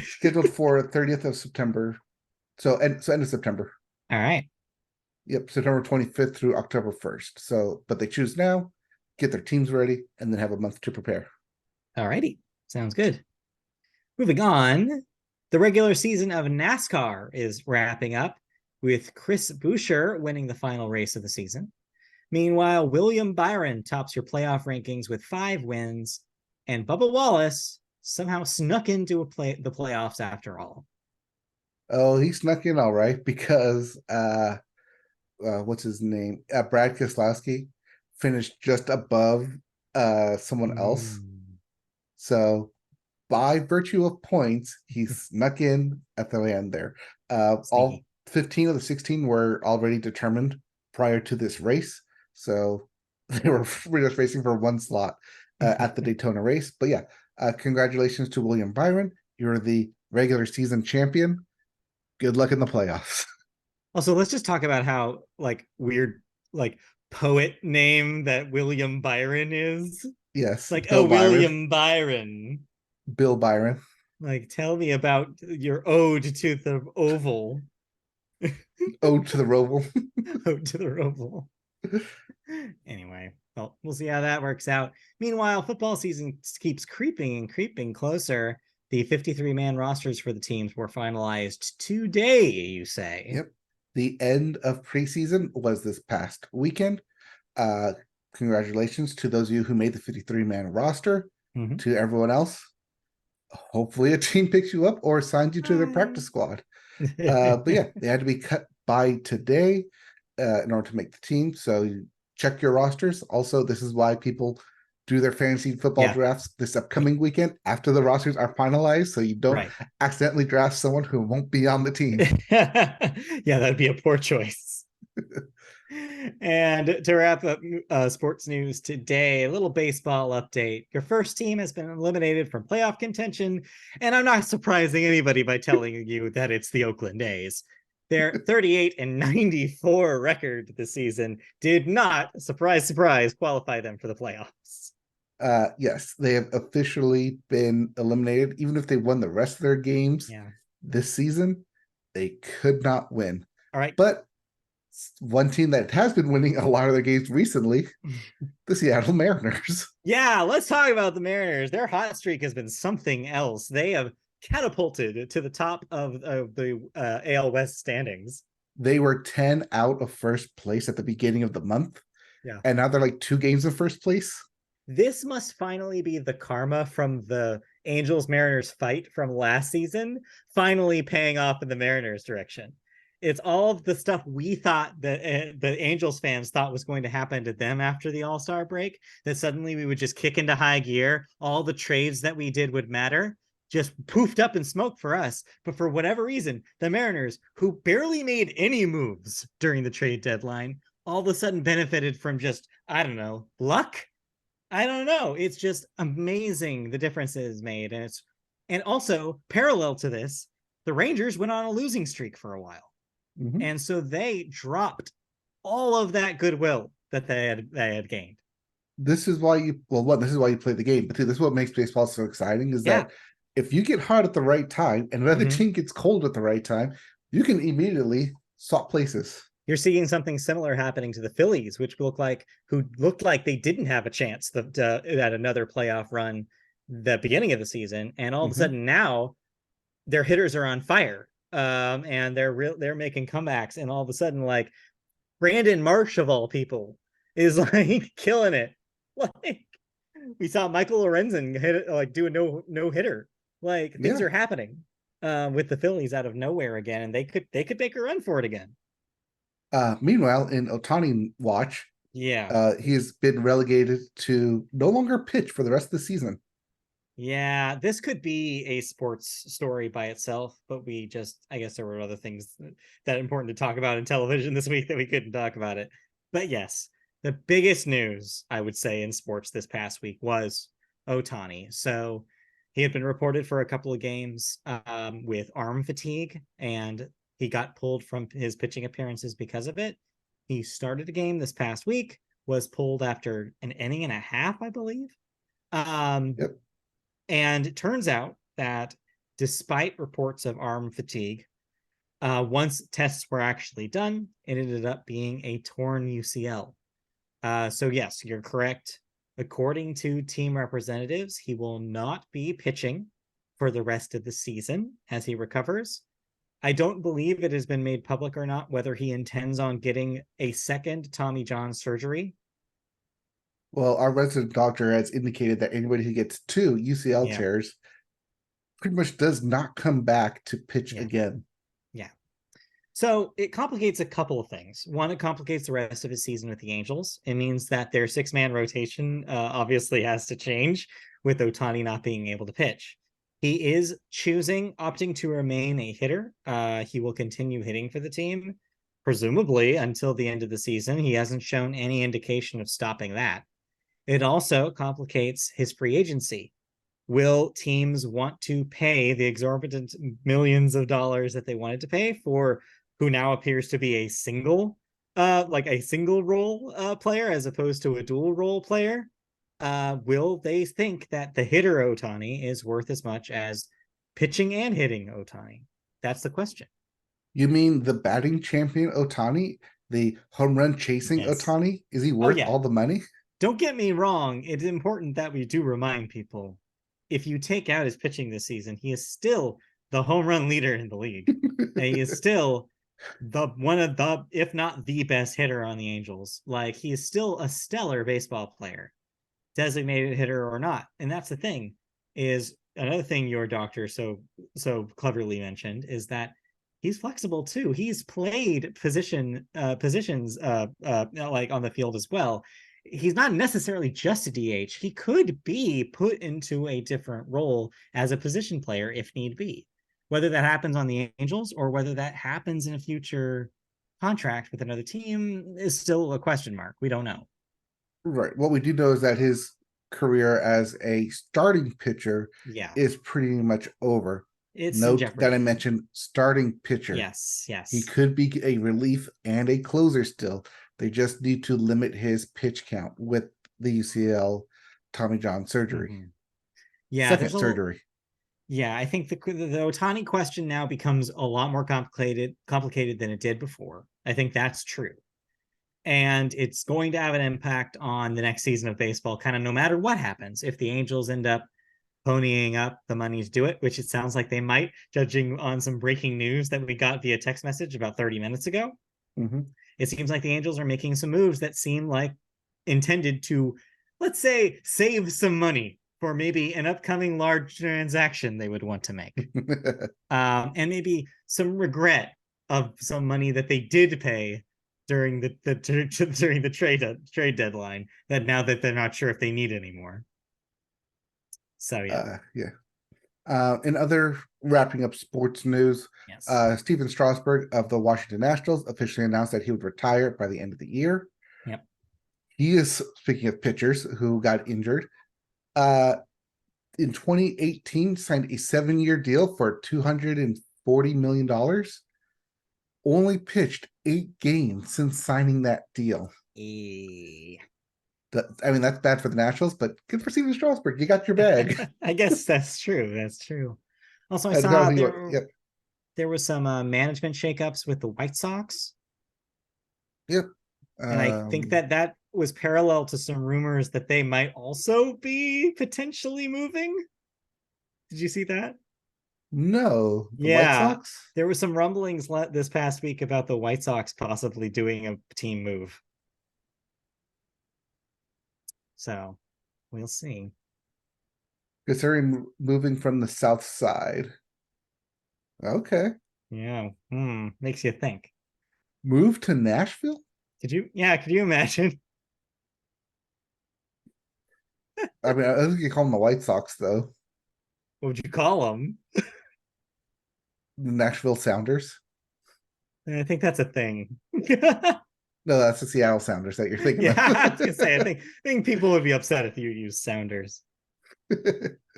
Scheduled for 30th of September. So end of September. All right. Yep, September 25th through October 1st. So, but they choose now, get their teams ready, and then have a month to prepare. All righty. Sounds good. Moving on, the regular season of NASCAR is wrapping up with Chris Buescher winning the final race of the season. Meanwhile, William Byron tops your playoff rankings with 5 wins, and Bubba Wallace somehow snuck into the playoffs after all. Oh, he snuck in all right because what's his name? Brad Keselowski finished just above someone else. So by virtue of points, he snuck in at the end there. All 15 of the 16 were already determined prior to this race. So they were just racing for one slot at the Daytona race. But yeah, congratulations to William Byron. You're the regular season champion. Good luck in the playoffs. Also, let's just talk about how weird poet name that William Byron is. Yes. Like, Bill Byron. William Byron. Bill Byron. Like, tell me about your ode to the oval. Ode to the roval. Ode to the roval. Anyway, well, we'll see how that works out. Meanwhile, football season keeps creeping closer. The 53-man rosters for the teams were finalized today, you say? Yep. The end of preseason was this past weekend. Congratulations to those of you who made the 53-man roster. To everyone else, hopefully a team picks you up or signs you to their practice squad. But yeah, they had to be cut by today in order to make the team. So you check your rosters. Also, this is why people do their fantasy football drafts this upcoming weekend after the rosters are finalized, so you don't accidentally draft someone who won't be on the team. Yeah, that'd be a poor choice. And to wrap up sports news today, a little baseball update. Your first team has been eliminated from playoff contention, and I'm not surprising anybody by telling you that it's the Oakland A's. Their 38-94 record this season did not, surprise, surprise, qualify them for the playoffs. Yes, they have officially been eliminated. Even if they won the rest of their games this season, they could not win. All right. But one team that has been winning a lot of their games recently, the Seattle Mariners. Yeah, let's talk about the Mariners. Their hot streak has been something else. They have catapulted to the top of the AL West standings. They were 10 out of first place at the beginning of the month. Yeah. And now they're like 2 games in first place. This must finally be the karma from the Angels-Mariners fight from last season, finally paying off in the Mariners' direction. It's all of the stuff we thought that the Angels fans thought was going to happen to them after the All-Star break, that suddenly we would just kick into high gear. All the trades that we did would matter. Just poofed up in smoke for us. But for whatever reason, the Mariners, who barely made any moves during the trade deadline, all of a sudden benefited from just, I don't know, luck? I don't know. It's just amazing the differences made. And also, parallel to this, the Rangers went on a losing streak for a while. And so they dropped all of that goodwill that they had gained. This is why you play the game. But this is what makes baseball so exciting, is that if you get hot at the right time and another team gets cold at the right time, you can immediately swap places. You're seeing something similar happening to the Phillies, which looked like they didn't have a chance at another playoff run the beginning of the season, and all of a sudden now their hitters are on fire, and they're making comebacks, and all of a sudden, like, Brandon Marsh of all people is like killing it. Like, we saw Michael Lorenzen do a no hitter. Like, things are happening with the Phillies out of nowhere again, and they could make a run for it again. Meanwhile, in Otani watch, Yeah. he has been relegated to no longer pitch for the rest of the season. Yeah, this could be a sports story by itself, but I guess there were other things that are important to talk about in television this week that we couldn't talk about it. But yes, the biggest news I would say in sports this past week was Otani. So he had been reported for a couple of games with arm fatigue, and he got pulled from his pitching appearances because of it. He started a game this past week, was pulled after an inning and a half, I believe. Um, Yep. and it turns out that despite reports of arm fatigue, once tests were actually done, it ended up being a torn UCL. So, yes, you're correct. According to team representatives, he will not be pitching for the rest of the season as he recovers. I don't believe it has been made public or not whether he intends on getting a second Tommy John surgery. Well, our resident doctor has indicated that anybody who gets 2 UCL Yeah. tears pretty much does not come back to pitch Yeah. again. Yeah. So it complicates a couple of things. One, it complicates the rest of his season with the Angels. It means that their 6-man rotation obviously has to change with Otani not being able to pitch. He is opting to remain a hitter. He will continue hitting for the team, presumably until the end of the season. He hasn't shown any indication of stopping that. It also complicates his free agency. Will teams want to pay the exorbitant millions of dollars that they wanted to pay for who now appears to be a single like a single role player as opposed to a dual role player? Will they think that the hitter Otani is worth as much as pitching and hitting Otani? That's the question. You mean the batting champion Otani, the home run chasing Yes. Otani? Is he Oh worth yeah. all the money? Don't get me wrong. It's important that we do remind people, if you take out his pitching this season, he is still the home run leader in the league. And he is still the one of the, if not the best hitter on the Angels. Like, he is still a stellar baseball player, designated hitter or not. And that's the thing, is another thing your doctor so cleverly mentioned is that he's flexible too. He's played positions like on the field as well. He's not necessarily just a DH. He could be put into a different role as a position player if need be. Whether that happens on the Angels or whether that happens in a future contract with another team is still a question mark. We don't know. Right. What we do know is that his career as a starting pitcher Yeah, is pretty much over. it's in Note that I jeopardy. mentioned starting pitcher. Yes, He yes. could be a relief and a closer still. They just need to limit his pitch count with the UCL Tommy John surgery. Mhm. Yeah, Second surgery. yeah, I think the Otani question now becomes a lot more complicated than it did before. I think that's true. And it's going to have an impact on the next season of baseball, kind of no matter what happens. If the Angels end up ponying up the money to do it, which it sounds like they might, judging on some breaking news that we got via text message about 30 minutes ago. Mm-hmm. It seems like the Angels are making some moves that seem like intended to, let's say, save some money for maybe an upcoming large transaction they would want to make. And maybe some regret of some money that they did pay during during the trade deadline that now that they're not sure if they need anymore. So yeah. Yeah. In other wrapping up sports news, Yes. Steven Strasburg of the Washington Nationals officially announced that he would retire by the end of the year. Yep. He is, speaking of pitchers who got injured, uh, in 2018 signed a 7-year deal for $240 million. Only pitched 8 games since signing that deal. E- I mean, that's bad for the Nationals, but good for Steven Strasburg. You got your bag. I guess that's true. That's true. Also, I And now saw he, yep, there was some management shakeups with the White Sox, yep. and I think that was parallel to some rumors that they might also be potentially moving. Did you see that? No, the White Yeah, Sox. there were some rumblings this past week about the White Sox possibly doing a team move. So we'll see. Considering moving from the South Side. Okay. Yeah, makes you think. Move to Nashville? Could you imagine? I mean, I think you call them the White Sox, though. What would you call them? The Nashville Sounders. I think that's a thing. No, that's the Seattle Sounders that you're thinking Yeah, of. I was gonna say, I think people would be upset if you use Sounders.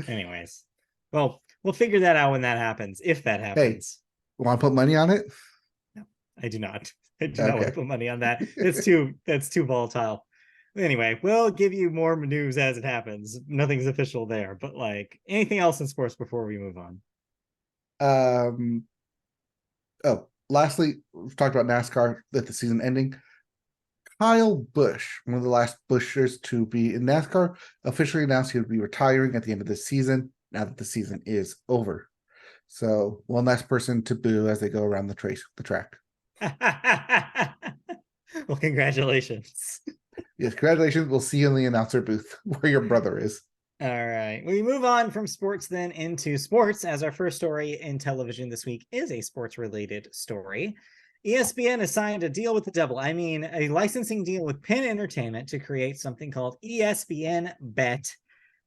Anyways, well, we'll figure that out when that happens, if that Hey, happens. want to put money on it? No, I do not. I do not want Okay. to put money on that. That's too volatile. Anyway, we'll give you more news as it happens. Nothing's official there, but like anything else in sports before we move on. Um. Oh, lastly, we've talked about NASCAR at the season ending. Kyle Busch, one of the last Buschers to be in NASCAR, officially announced he would be retiring at the end of the season, now that the season is over. So one last person to boo as they go around the track. Well, congratulations. Yes, congratulations. We'll see you in the announcer booth where your brother is. All right. We move on from sports then into sports, as our first story in television this week is a sports related story. ESPN has signed a deal with the devil. I mean, a licensing deal with Penn Entertainment to create something called ESPN Bet,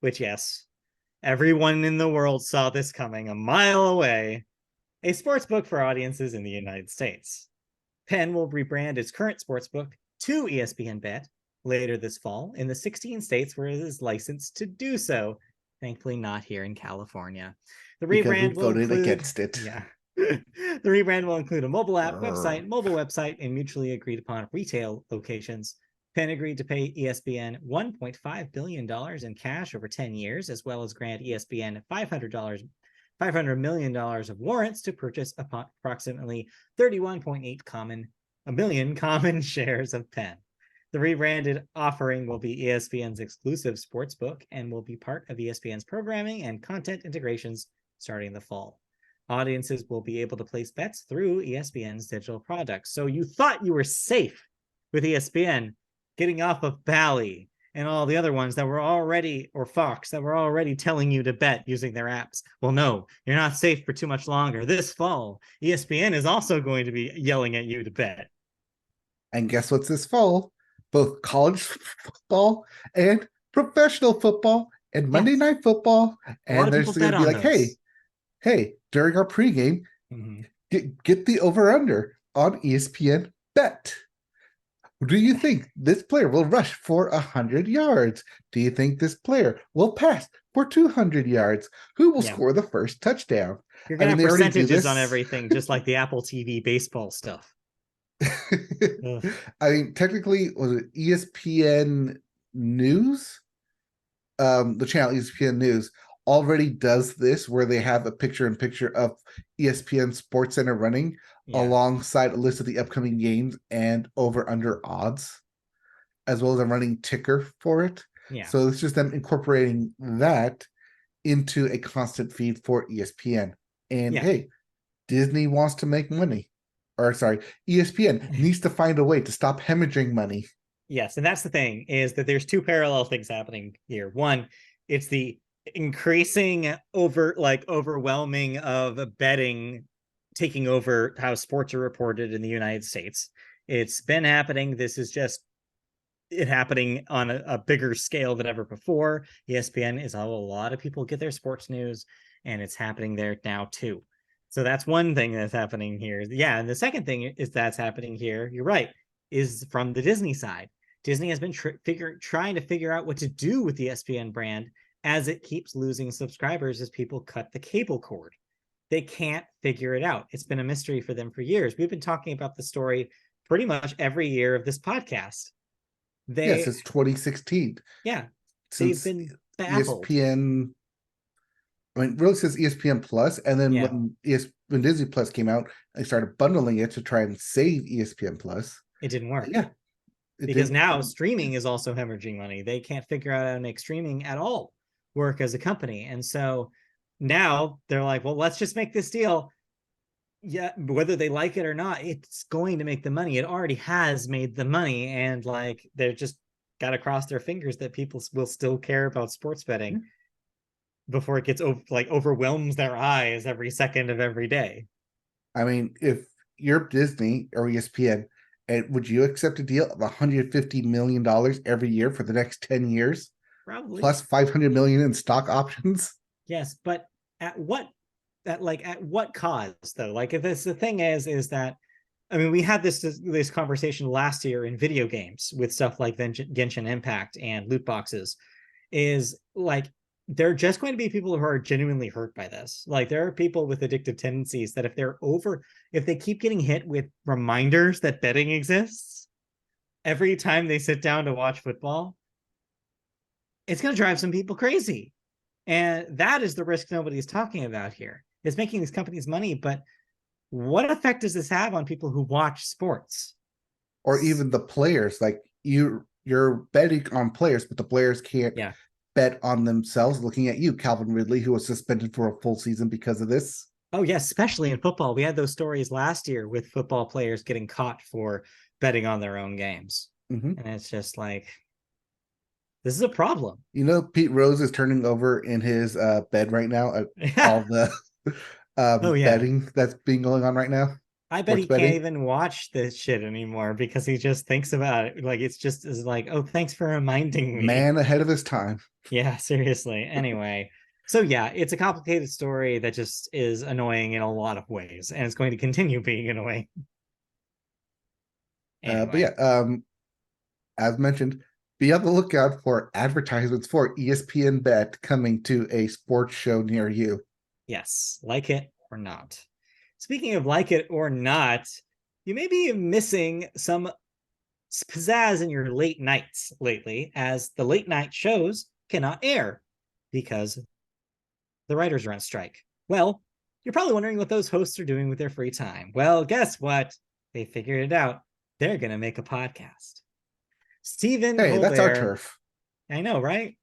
which, yes, everyone in the world saw this coming a mile away. A sports book for audiences in the United States. Penn will rebrand its current sports book to ESPN Bet later this fall in the 16 states where it is licensed to do so. Thankfully, not here in California. The rebrand will voted include against it. Yeah. The rebrand will include a mobile website, and mutually agreed upon retail locations. Penn agreed to pay ESPN $1.5 billion in cash over 10 years, as well as grant ESPN $500 million of warrants to purchase approximately 31.8 million common shares of Penn. The rebranded offering will be ESPN's exclusive sportsbook and will be part of ESPN's programming and content integrations starting in the fall. Audiences will be able to place bets through ESPN's digital products. So you thought you were safe with ESPN getting off of Bally and all the other ones that were already, or Fox, that were already telling you to bet using their apps. Well, no, you're not safe for too much longer. This fall, ESPN is also going to be yelling at you to bet. And guess what's this fall? Both college football and professional football and Monday Night Football. And there's going to be like, hey, during our pregame, get the over-under on ESPN Bet. Do you think this player will rush for 100 yards? Do you think this player will pass for 200 yards? Who will score the first touchdown? You're going to have percentages on everything, just like the Apple TV baseball stuff. I mean, technically, was it ESPN News? The channel ESPN News already does this, where they have a picture-in-picture of ESPN Sports Center running alongside a list of the upcoming games and over/under odds, as well as a running ticker for it. Yeah. So it's just them incorporating that into a constant feed for ESPN. And hey, Disney wants to make money. Or sorry, ESPN needs to find a way to stop hemorrhaging money. Yes, and that's the thing, is that there's two parallel things happening here. One, it's the increasing overwhelming of betting taking over how sports are reported in the United States. It's been happening. This is just it happening on a bigger scale than ever before. ESPN is how a lot of people get their sports news, and it's happening there now too. So that's one thing that's happening here. Yeah, and the second thing is that's happening here, you're right, is from the Disney side. Disney has been trying to figure out what to do with the ESPN brand as it keeps losing subscribers as people cut the cable cord. They can't figure it out. It's been a mystery for them for years. We've been talking about the story pretty much every year of this podcast. Since 2016. Yeah, since they've been baffled. ESPN, I mean, it really says ESPN Plus, and then when Disney Plus came out, they started bundling it to try and save ESPN Plus. It didn't work. Yeah, because now streaming is also hemorrhaging money. They can't figure out how to make streaming at all work as a company, and so now they're like, well, let's just make this deal. Yeah, whether they like it or not, it's going to make the money. It already has made the money, and like they're just got to cross their fingers that people will still care about sports betting before it gets overwhelms their eyes every second of every day. I mean, if you're Disney or ESPN, and would you accept a deal of $150 million every year for the next 10 years? Probably. Plus 500 million in stock options? Yes, but at what at what cause though? Like if this the thing is that I mean we had this conversation last year in video games with stuff like Genshin Impact and loot boxes, is like there are just going to be people who are genuinely hurt by this. Like there are people with addictive tendencies that if they keep getting hit with reminders that betting exists every time they sit down to watch football, it's going to drive some people crazy. And that is the risk nobody's talking about here. It's making these companies money, but what effect does this have on people who watch sports? Or even the players, like you're betting on players, but the players can't bet on themselves. Looking at you, Calvin Ridley, who was suspended for a full season because of this. Oh yes, especially in football. We had those stories last year with football players getting caught for betting on their own games. And it's just like, this is a problem. You know, Pete Rose is turning over in his bed right now at all the betting that's being going on right now. I bet he can't even watch this shit anymore because he just thinks about it. Like it's just is like, oh, thanks for reminding me. Man ahead of his time. Yeah, seriously. Anyway, so yeah, it's a complicated story that just is annoying in a lot of ways, and it's going to continue being annoying. Anyway. But yeah, as mentioned, be on the lookout for advertisements for ESPN Bet coming to a sports show near you. Yes, like it or not. Speaking of like it or not, you may be missing some pizzazz in your late nights lately, as the late night shows cannot air because the writers are on strike. Well, you're probably wondering what those hosts are doing with their free time. Well, guess what? They figured it out. They're going to make a podcast. Stephen Colbert, that's our turf. I know, right?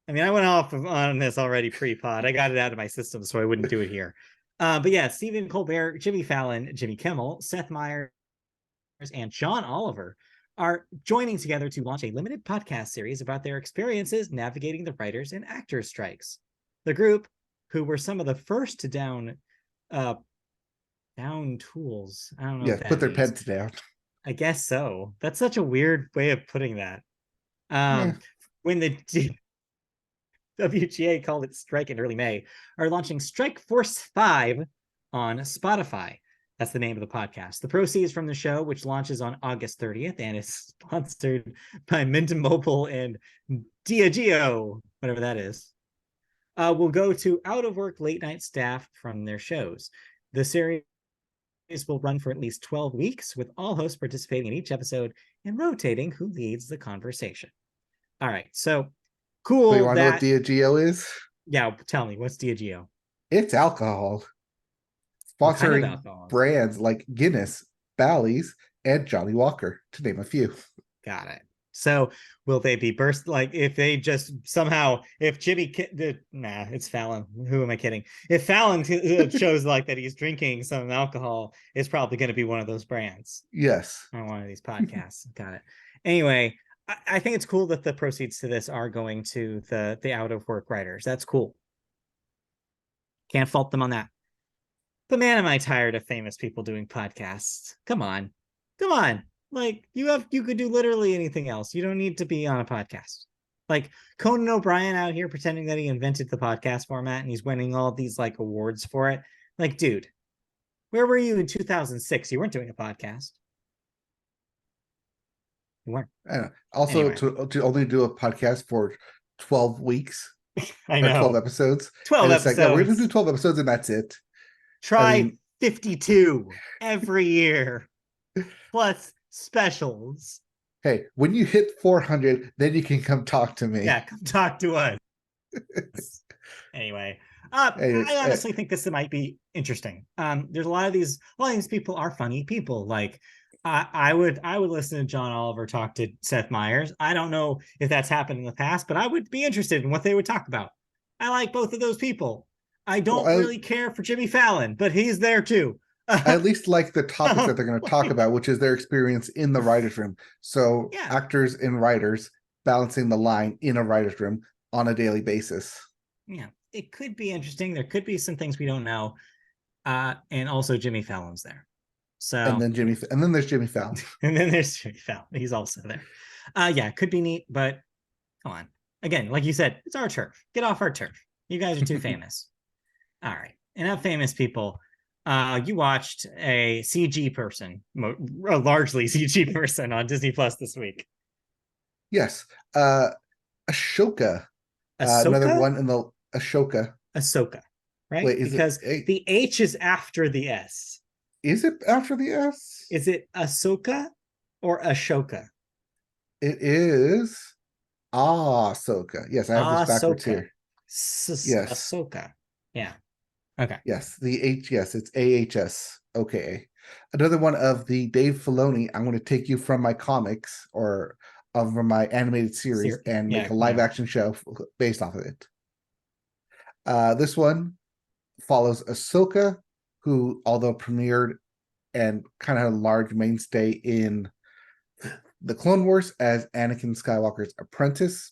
I mean, I went off on this already pre-pod. I got it out of my system, so I wouldn't do it here. But yeah, Stephen Colbert, Jimmy Fallon, Jimmy Kimmel, Seth Meyers, and John Oliver are joining together to launch a limited podcast series about their experiences navigating the writers and actors strikes. The group, who were some of the first to down tools. I don't know. Yeah, put their pens down. I guess so. That's such a weird way of putting that. When the WGA called it strike in early May, are launching Strike Force 5 on Spotify. That's the name of the podcast. The proceeds from the show, which launches on August 30th and is sponsored by Mint Mobile and Diageo, whatever that is, will go to out-of-work late-night staff from their shows. The series will run for at least 12 weeks, with all hosts participating in each episode and rotating who leads the conversation. All right, so cool. So you want to know what Diageo is? Yeah, tell me, what's Diageo? It's alcohol. Sponsoring kind of brands like Guinness, Bally's, and Johnny Walker, to name a few. Got it. So will they be burst? Like if they just somehow, if Jimmy, it's Fallon. Who am I kidding? If Fallon shows like that he's drinking some alcohol, it's probably going to be one of those brands. Yes. On one of these podcasts. Got it. Anyway, I think it's cool that the proceeds to this are going to the out of work writers. That's cool. Can't fault them on that. But man, am I tired of famous people doing podcasts. Come on. Like you could do literally anything else. You don't need to be on a podcast. Like Conan O'Brien out here pretending that he invented the podcast format and he's winning all these like awards for it. Like, dude, where were you in 2006? You weren't doing a podcast. You weren't. I know. Also, anyway. to only do a podcast for 12 weeks. I know. 12 episodes. 12 episodes. Like, we're going to do 12 episodes and that's it. Try 52 every year. Plus specials. Hey, when you hit 400, then you can come talk to me. Yeah, come talk to us. Anyway, I honestly think this might be interesting. There's a lot of these people are funny people. Like I would listen to John Oliver talk to Seth Meyers. I don't know if that's happened in the past, but I would be interested in what they would talk about. I like both of those people. I don't really care for Jimmy Fallon, but he's there too. I at least like the topics that they're going to talk about, which is their experience in the writer's room. So actors and writers balancing the line in a writer's room on a daily basis. Yeah, it could be interesting. There could be some things we don't know. And also Jimmy Fallon's there. So And then there's Jimmy Fallon. and then there's Jimmy Fallon. He's also there. Yeah, could be neat, but come on. Again, like you said, it's our turf. Get off our turf. You guys are too famous. All right. Enough famous people. You watched a CG person, a largely CG person on Disney Plus this week. Yes. Ashoka. Another Ahsoka? one in the Ashoka. Ahsoka, right? Wait, is Because it the H is after the S. is it after the S? Is it Ahsoka or Ashoka? It is Ahsoka. Yes, I have this backwards Ahsoka. here. Yes. Ahsoka. Yeah. Okay. Yes. The H, yes, it's AHS. Okay. Another one of the Dave Filoni. I'm going to take you from my comics or from my animated series and make a live action show based off of it. This one follows Ahsoka, who, although premiered and kind of had a large mainstay in the Clone Wars as Anakin Skywalker's apprentice.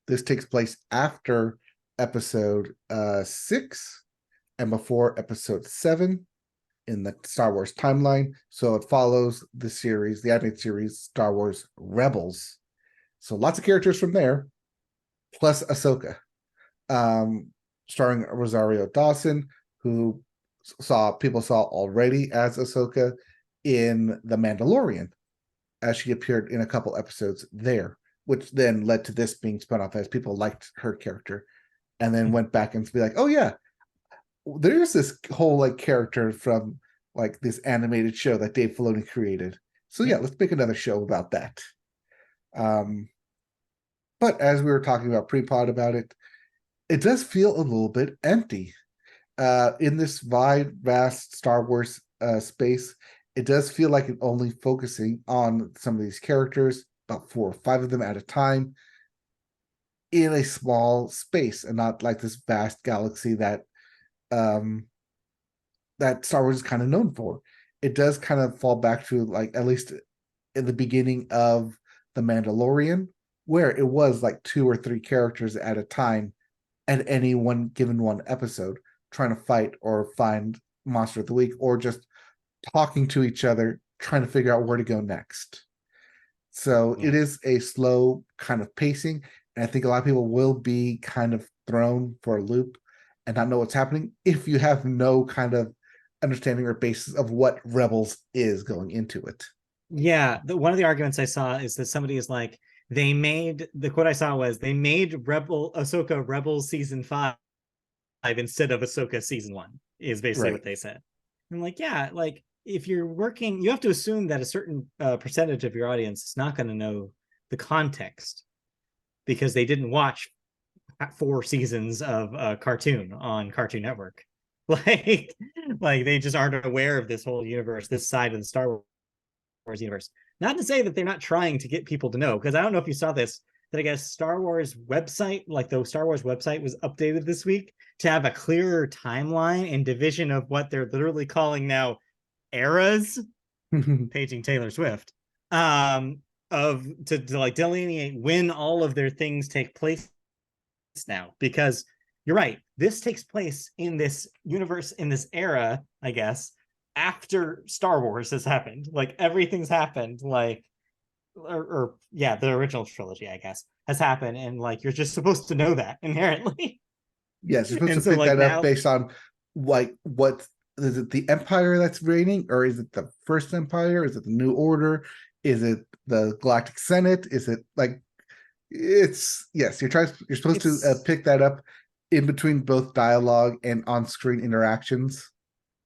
This takes place after episode 6 and before episode 7 in the Star Wars timeline. So it follows the series, the animated series, Star Wars Rebels. So lots of characters from there, plus Ahsoka. Starring Rosario Dawson, who people saw already as Ahsoka in The Mandalorian, as she appeared in a couple episodes there, which then led to this being spun off as people liked her character, and then went back and be like, oh yeah, there's this whole like character from like this animated show that Dave Filoni created. So yeah, let's make another show about that. But as we were talking about pre-pod about it, it does feel a little bit empty. In this wide, vast Star Wars space, it does feel like it's only focusing on some of these characters, about 4 or 5 of them at a time, in a small space, and not like this vast galaxy that that Star Wars is kind of known for. It does kind of fall back to, like, at least in the beginning of The Mandalorian, where it was like 2 or 3 characters at a time at any one episode, trying to fight or find monster of the week, or just talking to each other, trying to figure out where to go next. So it is a slow kind of pacing, and I think a lot of people will be kind of thrown for a loop and not know what's happening if you have no kind of understanding or basis of what Rebels is going into it. Yeah, one of the arguments I saw is that somebody is like, the quote I saw was, they made Ahsoka Rebels season 5 instead of Ahsoka season 1, is basically what they said. I'm like, yeah, like if you're working, you have to assume that a certain percentage of your audience is not going to know the context because they didn't watch 4 seasons of a cartoon on Cartoon Network. Like they just aren't aware of this whole universe, this side of the Star Wars universe. Not to say that they're not trying to get people to know, because I don't know if you saw this, that I guess Star Wars website, like the Star Wars website, was updated this week to have a clearer timeline and division of what they're literally calling now eras, paging Taylor Swift, of to like delineate when all of their things take place now. Because you're right, this takes place in this universe, in this era, I guess, after Star Wars has happened. Like everything's happened, like or yeah, the original trilogy, I guess, has happened, and like you're just supposed to know that inherently. Yes, you're supposed And to so pick like that now, up based on like what is it, the Empire that's reigning, or is it the First Empire? Is it the New Order? Is it the Galactic Senate? Is it like it's yes, you're supposed to pick that up in between both dialogue and on-screen interactions.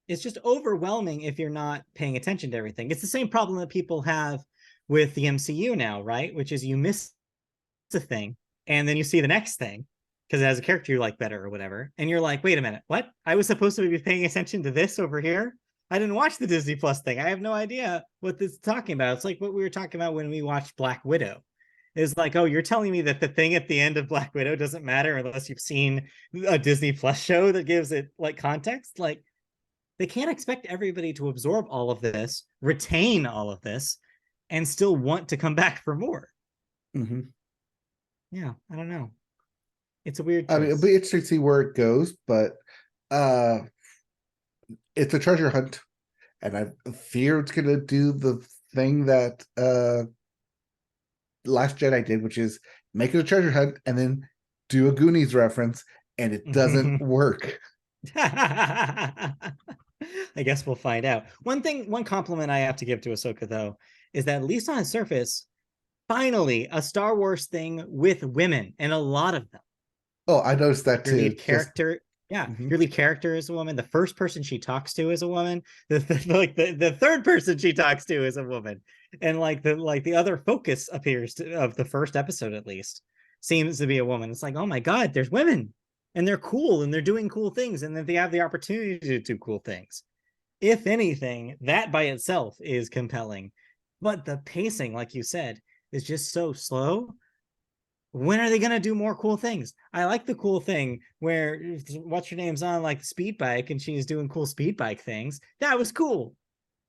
It's just overwhelming if you're not paying attention to everything. It's the same problem that people have with the MCU now, right? Which is you miss a thing and then you see the next thing because it has a character you like better or whatever. And you're like, wait a minute, what? I was supposed to be paying attention to this over here. I didn't watch the Disney Plus thing. I have no idea what this is talking about. It's like what we were talking about when we watched Black Widow. Is like, oh, you're telling me that the thing at the end of Black Widow doesn't matter unless you've seen a Disney Plus show that gives it like context? Like, they can't expect everybody to absorb all of this, retain all of this, and still want to come back for more. Mm-hmm. Yeah, I don't know. It's a weird choice. I mean, it'll be interesting to see where it goes, but it's a treasure hunt, and I fear it's gonna do the thing that Last Jedi did, which is make it a treasure hunt and then do a Goonies reference, and it doesn't work. I guess we'll find out. One compliment I have to give to Ahsoka, though, is that at least on the surface, finally a Star Wars thing with women, and a lot of them. Oh, I noticed that Your too. lead character, your lead character is a woman. The first person she talks to is a woman. The third person she talks to is a woman, and the other focus of the first episode at least seems to be a woman. It's like, oh my god, there's women, and they're cool, and they're doing cool things, and then they have the opportunity to do cool things. If anything, that by itself is compelling, but the pacing, like you said, is just so slow. When are they going to do more cool things? I like the cool thing where what's your name's on like the speed bike and she's doing cool speed bike things. That was cool.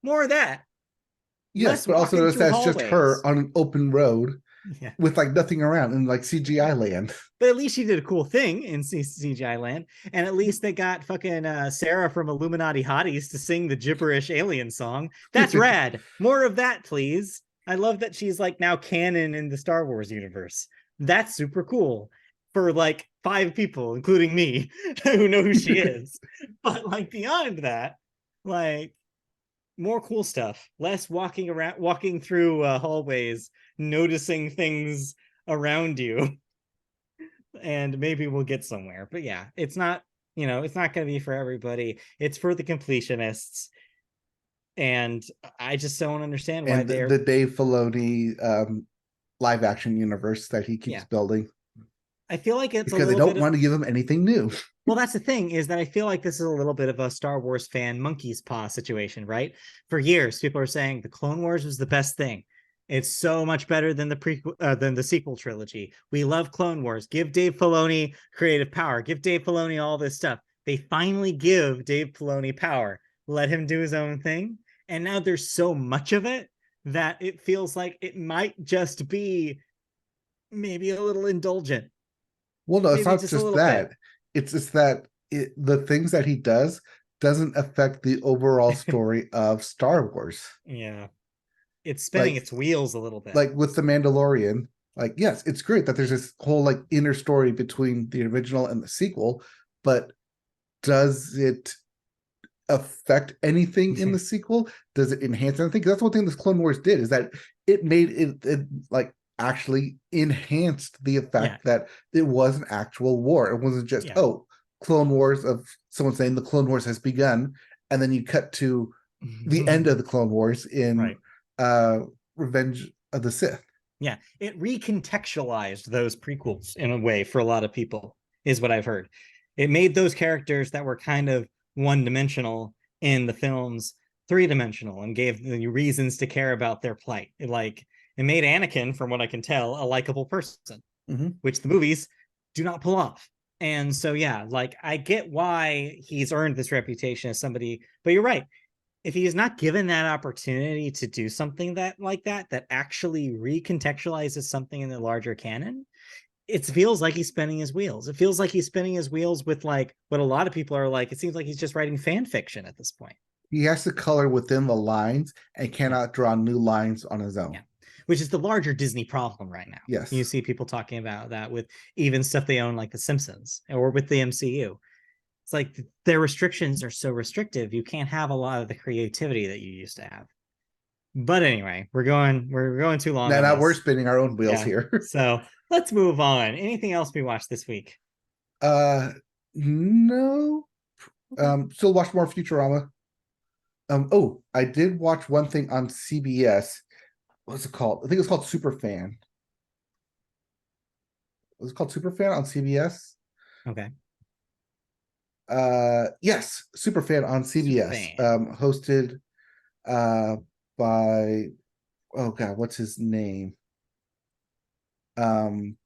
More of that. Yes, Less but also walking notice through that it's just her hallways. on an open road Yeah. with like nothing around in like CGI land. But at least she did a cool thing in CGI land. And at least they got fucking Sarah from Illuminati Hotties to sing the gibberish alien song. That's rad. More of that, please. I love that she's like now canon in the Star Wars universe. That's super cool for like 5 people, including me, who know who she is. But like beyond that, like more cool stuff, less walking through hallways, noticing things around you, and maybe we'll get somewhere. But yeah, it's not, it's not going to be for everybody. It's for the completionists, and I just don't understand why And they're the Dave Filoni live action universe that he keeps yeah. building. I feel like it's a Because they little bit don't of, want to give him anything new. well, that's the thing, is that I feel like this is a little bit of a Star Wars fan monkey's paw situation, right? For years, people are saying the Clone Wars was the best thing. It's so much better than the than the sequel trilogy. We love Clone Wars. Give Dave Filoni creative power. Give Dave Filoni all this stuff. They finally give Dave Filoni power. Let him do his own thing. And now there's so much of it that it feels like it might just be maybe a little indulgent. Well, no, it's Maybe not just a just little bit. that. It's just that the things that he does doesn't affect the overall story of Star Wars. Yeah. It's spinning Like its wheels a little bit. like with the Mandalorian, like yes, it's great that there's this whole like inner story between the original and the sequel, but does it affect anything in the sequel? Does it enhance anything? That's one thing this Clone Wars did, is that it made it like actually enhanced the Yeah. effect that it was an actual war. It wasn't just, Yeah. oh, Clone Wars of someone saying the Clone Wars has begun, and then you cut to the end of the Clone Wars in Right. uh Revenge of the Sith. Yeah. It recontextualized those prequels in a way for a lot of people, is what I've heard. It made those characters that were kind of one dimensional in the films 3-dimensional and gave the reasons to care about their plight. It made Anakin, from what I can tell, a likable person, which the movies do not pull off. And so, yeah, like I get why he's earned this reputation as somebody, but you're right. If he is not given that opportunity to do something that actually recontextualizes something in the larger canon, it feels like he's spinning his wheels. It feels like he's spinning his wheels with like what a lot of people are like. It seems like he's just writing fan fiction at this point. He has to color within the lines and Yeah. cannot draw new lines on his own. Yeah. Which is the larger Disney problem right now. You Yes. see people talking about that with even stuff they own, like The Simpsons or with the MCU. It's like their restrictions are so restrictive, you can't have a lot of the creativity that you used to have. But anyway, we're going too long on Now we're this. spinning our own wheels Yeah. here. So let's move on. Anything else we watched this week? uh no. Okay. Still watch more Futurama. Oh, I did watch one thing on CBS. What's it called? I think it's called Superfan. Was it called Superfan on CBS? Okay. Yes, Superfan on CBS. Fan. Hosted uh by, oh god, what's his name? Um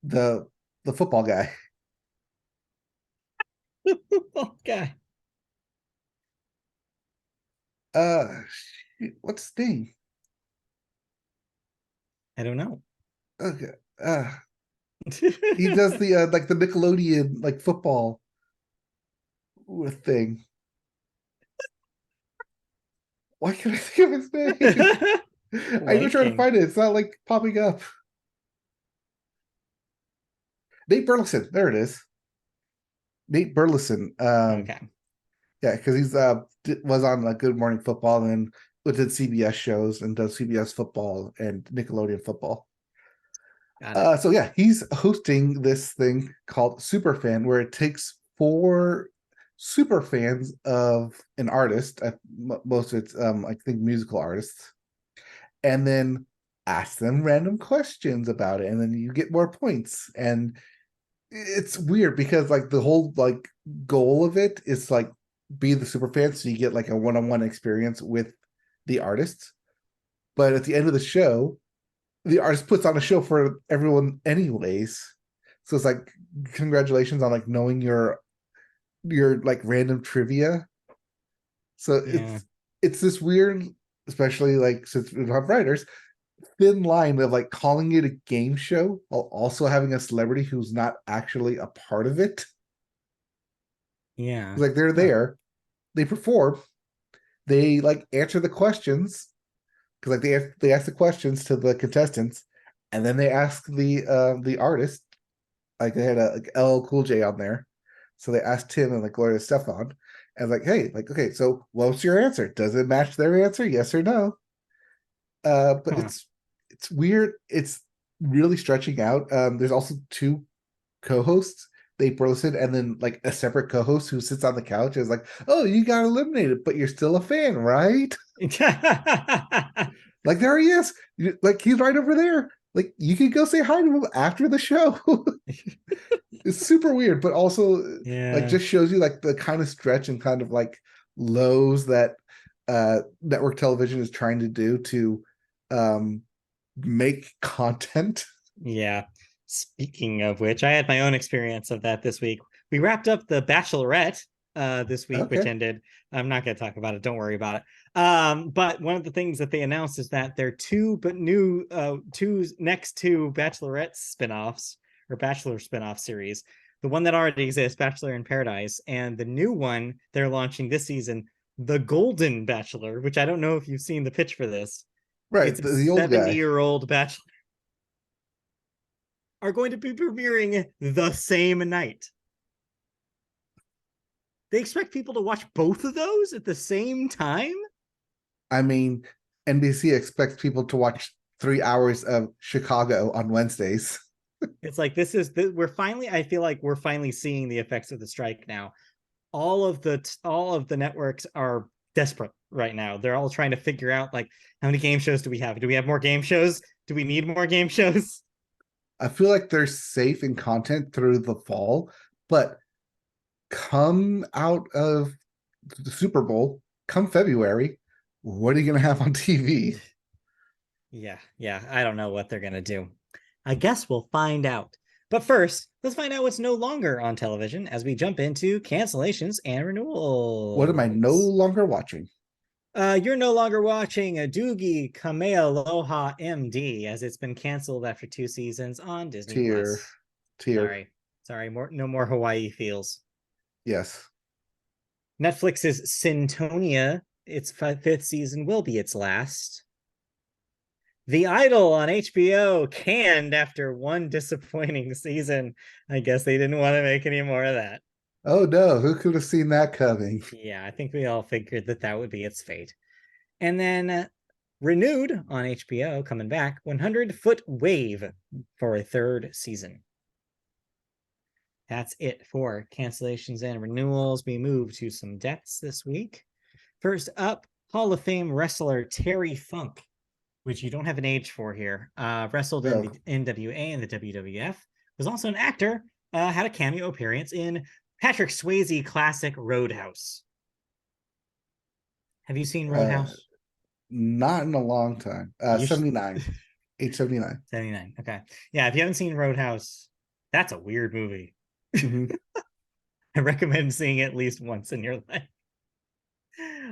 the the football guy. Okay. Uh what's his name? I don't know. Okay. He does the like the Nickelodeon like football thing. Why can't I think of his name? I even tried to Blanking. find it. It's not like popping up. Nate Burleson. There it is. Nate Burleson. Okay, Yeah, because he's was on Good Morning Football and did CBS shows and does CBS football and Nickelodeon football. got it. So yeah, he's hosting this thing called Superfan, where it takes four super fans of an artist, most of it's I think musical artists, and then ask them random questions about it, and then you get more points. And it's weird because like the whole like goal of it is like be the super fan, so you get like a one-on-one experience with the artists. But at the end of the show, the artist puts on a show for everyone anyways. So it's like congratulations on like knowing your like random trivia. So Yeah, it's this weird, especially like since we don't have writers, thin line of like calling it a game show while also having a celebrity who's not actually a part of it. yeah. Like they're Huh. there, they perform, they like answer the questions because like they ask the questions to the contestants, and then they ask the artist. Like they had a like LL Cool J on there, so they asked him and like Gloria Stefan, and like, hey, like, okay, so what's your answer? Does it match their answer? Yes or no? But Huh. it's weird. It's really stretching out. There's also two co-hosts, Dave Burleson, and then like a separate co-host who sits on the couch and is like, oh, you got eliminated, but you're still a fan, right? Like there he is. Like he's right over there. Like you can go say hi to him after the show. It's super weird, but also like Yeah. just shows you like the kind of stretch and kind of like lows that network television is trying to do to um make content. Yeah. Speaking of which, I had my own experience of that this week. We wrapped up the Bachelorette this week, which Okay. ended. I'm not going to talk about it. Don't worry about it. But one of the things that they announced is that there are two next two Bachelorette spinoffs or Bachelor spinoff series. The one that already exists, Bachelor in Paradise, and the new one they're launching this season, The Golden Bachelor, which I don't know if you've seen the pitch for this. Right. It's a The old guy. 70-year-old bachelor are going to be premiering the same night. They expect people to watch both of those at the same time? I mean, NBC expects people to watch 3 hours of Chicago on Wednesdays. It's like we're finally I feel like we're finally seeing the effects of the strike now. All of the networks are desperate right now. They're all trying to figure out like how many game shows do we have? Do we have more game shows? Do we need more game shows? I feel like they're safe in content through the fall, but come out of the Super Bowl, come February, what are you going to have on TV? Yeah, I don't know what they're gonna do. I guess we'll find out. But first, let's find out what's no longer on television as we jump into cancellations and What am I no renewals. longer watching? You're no longer watching a Doogie Kamealoha MD as it's been canceled after 2 seasons on Disney Tier, Plus. tier, Sorry, no more Hawaii feels. yes. Netflix's Syntonia, its fifth season will be its last. The Idol on HBO canned after one disappointing season. I guess they didn't want to make any more of that. Oh no, who could have seen that coming? Yeah, I think we all figured that that would be its fate. And then renewed on HBO, coming back, 100-Foot Wave for a third season. That's it for cancellations and renewals. We move to some deaths this week. First up, Hall of Fame wrestler Terry Funk, which you don't have an age for here, wrestled in the No. NWA and the WWF, was also an actor, had a cameo appearance in Patrick Swayze classic Roadhouse. Have you seen Uh, Roadhouse? not in a long time. You should 79. 879. 79. Okay. Yeah, if you haven't seen Roadhouse, that's a weird movie. Mm-hmm. I recommend seeing it at least once in your life.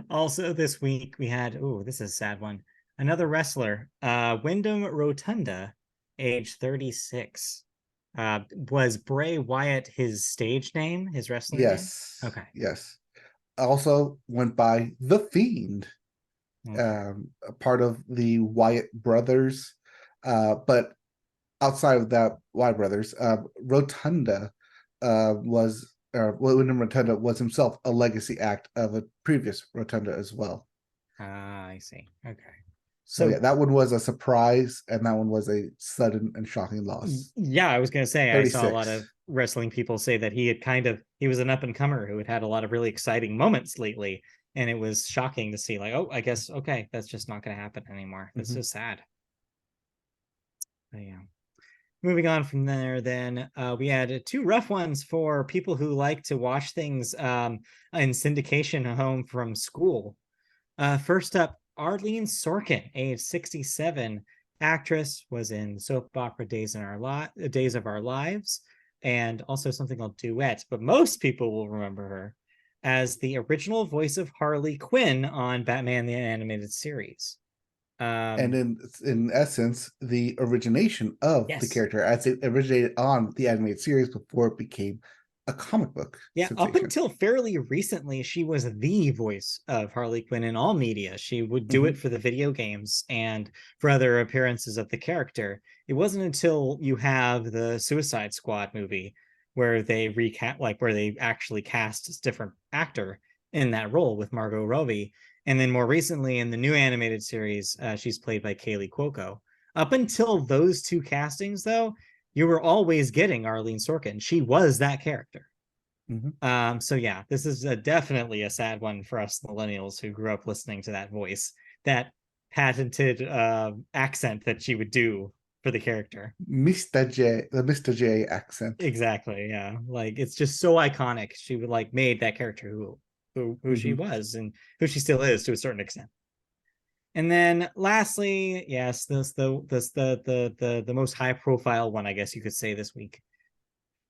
Also, this week we had, oh, this is a sad one. Another wrestler, Wyndham Rotunda, age 36. Was Bray Wyatt his stage name, his wrestling name? Yes. Okay. Yes. Also went by The Fiend. Okay. a part of the Wyatt brothers. But outside of that, Wyatt brothers, Rotunda William Rotunda was himself a legacy act of a previous Rotunda as well. Ah, I see. Okay. So So yeah, that one was a surprise, and that one was a sudden and shocking loss. yeah, I was going to say, I saw a lot 36. of wrestling people say that he was an up and comer who had a lot of really exciting moments lately. And it was shocking to see, like, oh, I guess, okay, that's just not going to happen anymore. That's Mhm. so sad. But yeah. Moving on from there, then we had two rough ones for people who like to watch things in syndication home from school. First up, Arlene Sorkin, age 67, actress, was in soap opera Days of Our Lives, and also something called Duet. But most people will remember her as the original voice of Harley Quinn on Batman the Animated Series. And in essence, the origination of the Yes, character as it originated on the animated series before it became a comic book yeah, up sensation. until fairly recently, she was the voice of Harley Quinn in all media. She would do it Mhm. for the video games and for other appearances of the character. It wasn't until you have the Suicide Squad movie where they where they actually cast a different actor in that role with Margot Robbie. And then more recently in the new animated series, she's played by Kaylee Cuoco. Up until those two castings, though, you were always getting Arlene Sorkin. She was that character. Mhm. So yeah, this is definitely a sad one for us millennials who grew up listening to that voice, that patented accent that she would do for the character. The Mr. J accent. Exactly, yeah. Like it's just so iconic. She would like made that character who she Mhm. was and who she still is to a certain extent. And then lastly, yes, the most high profile one, I guess you could say this week.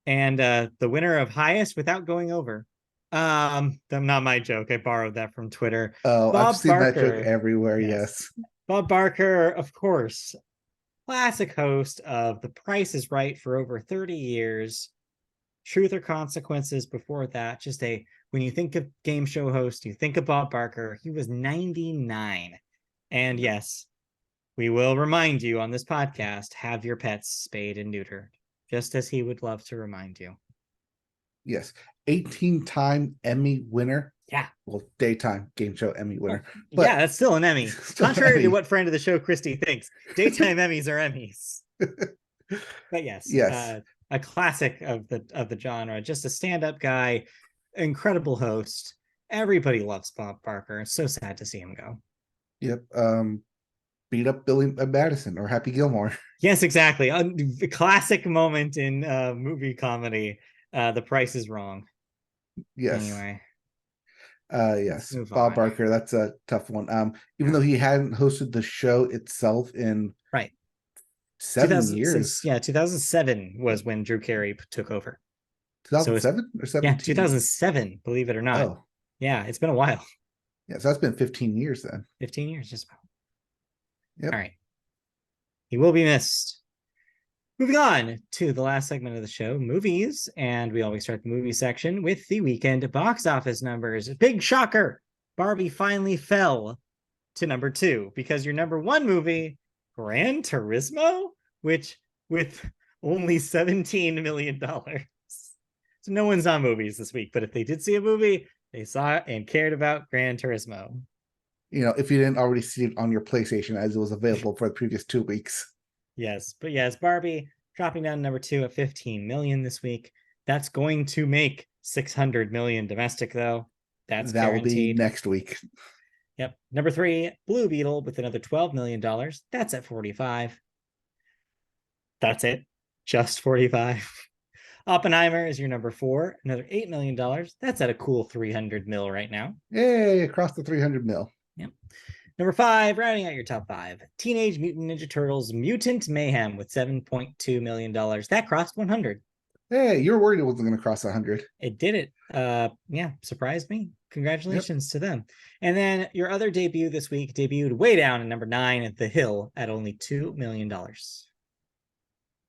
And the winner of highest without going over. Not my joke. I borrowed that from Twitter. Oh, I've Bob seen that joke Barker. everywhere. Yes. Yes. Bob Barker, of course, classic host of The Price is Right for over 30 years. Truth or Consequences before that. When you think of game show host, you think of Bob Barker. He was 99. And yes, we will remind you on this podcast, have your pets spayed and neutered, just as he would love to remind you. Yes. 18-time Emmy winner. Yeah. Well, daytime game show Emmy winner. Yeah, But that's still an Emmy. still an Contrary to Emmy. what friend of the show Christy thinks, daytime Emmys are Emmys. But yes, Yes. a classic of the genre. Just a stand-up guy, incredible host. Everybody loves Bob Barker. It's so sad to see him go. Yep. Beat up Billy Madison or Happy Gilmore. Yes, exactly. A classic moment in movie comedy. The Price is Wrong. Yes. Anyway, let's Yes. move Bob on. Barker, that's a tough one. Even Yeah. though he hadn't hosted the show itself in Right. 7 2000 years. 2007 was when Drew Carey took over. So it's 2007 or yeah, 17? 2007, believe it or not. Oh, Yeah, it's been a while. yeah. So that's been 15 years then. 15 years, just about. All Yep. right. He will be missed. Moving on to the last segment of the show, movies. And we always start the movie section with the weekend box office numbers. Big shocker. Barbie finally fell to number 2 because your number 1 movie, Gran Turismo, which with only $17 million. So no one's on movies this week, but if they did see a movie, they saw it and cared about Gran Turismo. If you didn't already see it on your PlayStation as it was available for the previous 2 weeks. Yes, but yes, Barbie dropping down to number 2 at 15 million this week. That's going to make 600 million domestic, though. That's That will be guaranteed. next week. Yep. Number 3, Blue Beetle with another $12 million. That's at 45. That's it. Just 45. Oppenheimer is your number 4, another $8 million. That's at a cool 300 mil right now. Yay, across the 300 mil. Yep. Number 5, rounding out your top 5, Teenage Mutant Ninja Turtles Mutant Mayhem with $7.2 million. That crossed 100. Hey, you were worried it wasn't going to cross 100. It did it. Yeah, surprised me. Yep. Congratulations to them. And then your other debut this week debuted way down at number 9 at The Hill at only $2 million.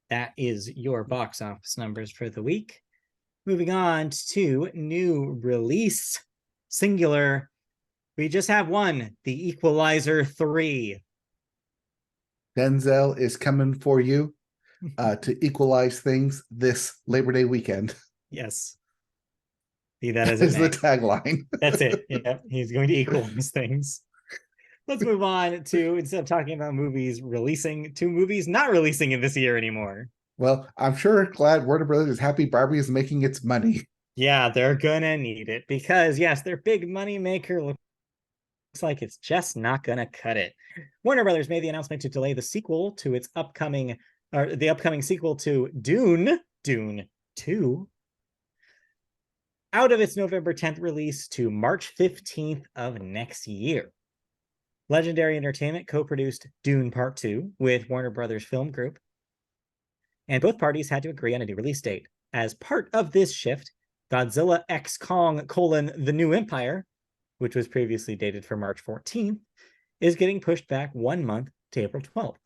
That is your box office numbers for the week. Moving on to new release, singular, We just have one, The Equalizer 3. Denzel is coming for you to equalize things this Labor Day weekend. Yes. Be that as That it is the may. tagline. That's it. Yeah, he's going to equalize things. Let's move on to, instead of talking about movies releasing, to movies not releasing in this year anymore. Well, I'm sure glad Warner Brothers is happy Barbie is making its money. Yeah, they're gonna need it because yes, their big money maker looks like it's just not gonna cut it. Warner Brothers made the announcement to delay the sequel to its upcoming, or the upcoming sequel to Dune, Dune 2, out of its November 10th release to March 15th of next year. Legendary Entertainment co-produced Dune Part 2 with Warner Brothers Film Group, and both parties had to agree on a new release date. As part of this shift, Godzilla X Kong: The New Empire, which was previously dated for March 14th, is getting pushed back 1 month to April 12th.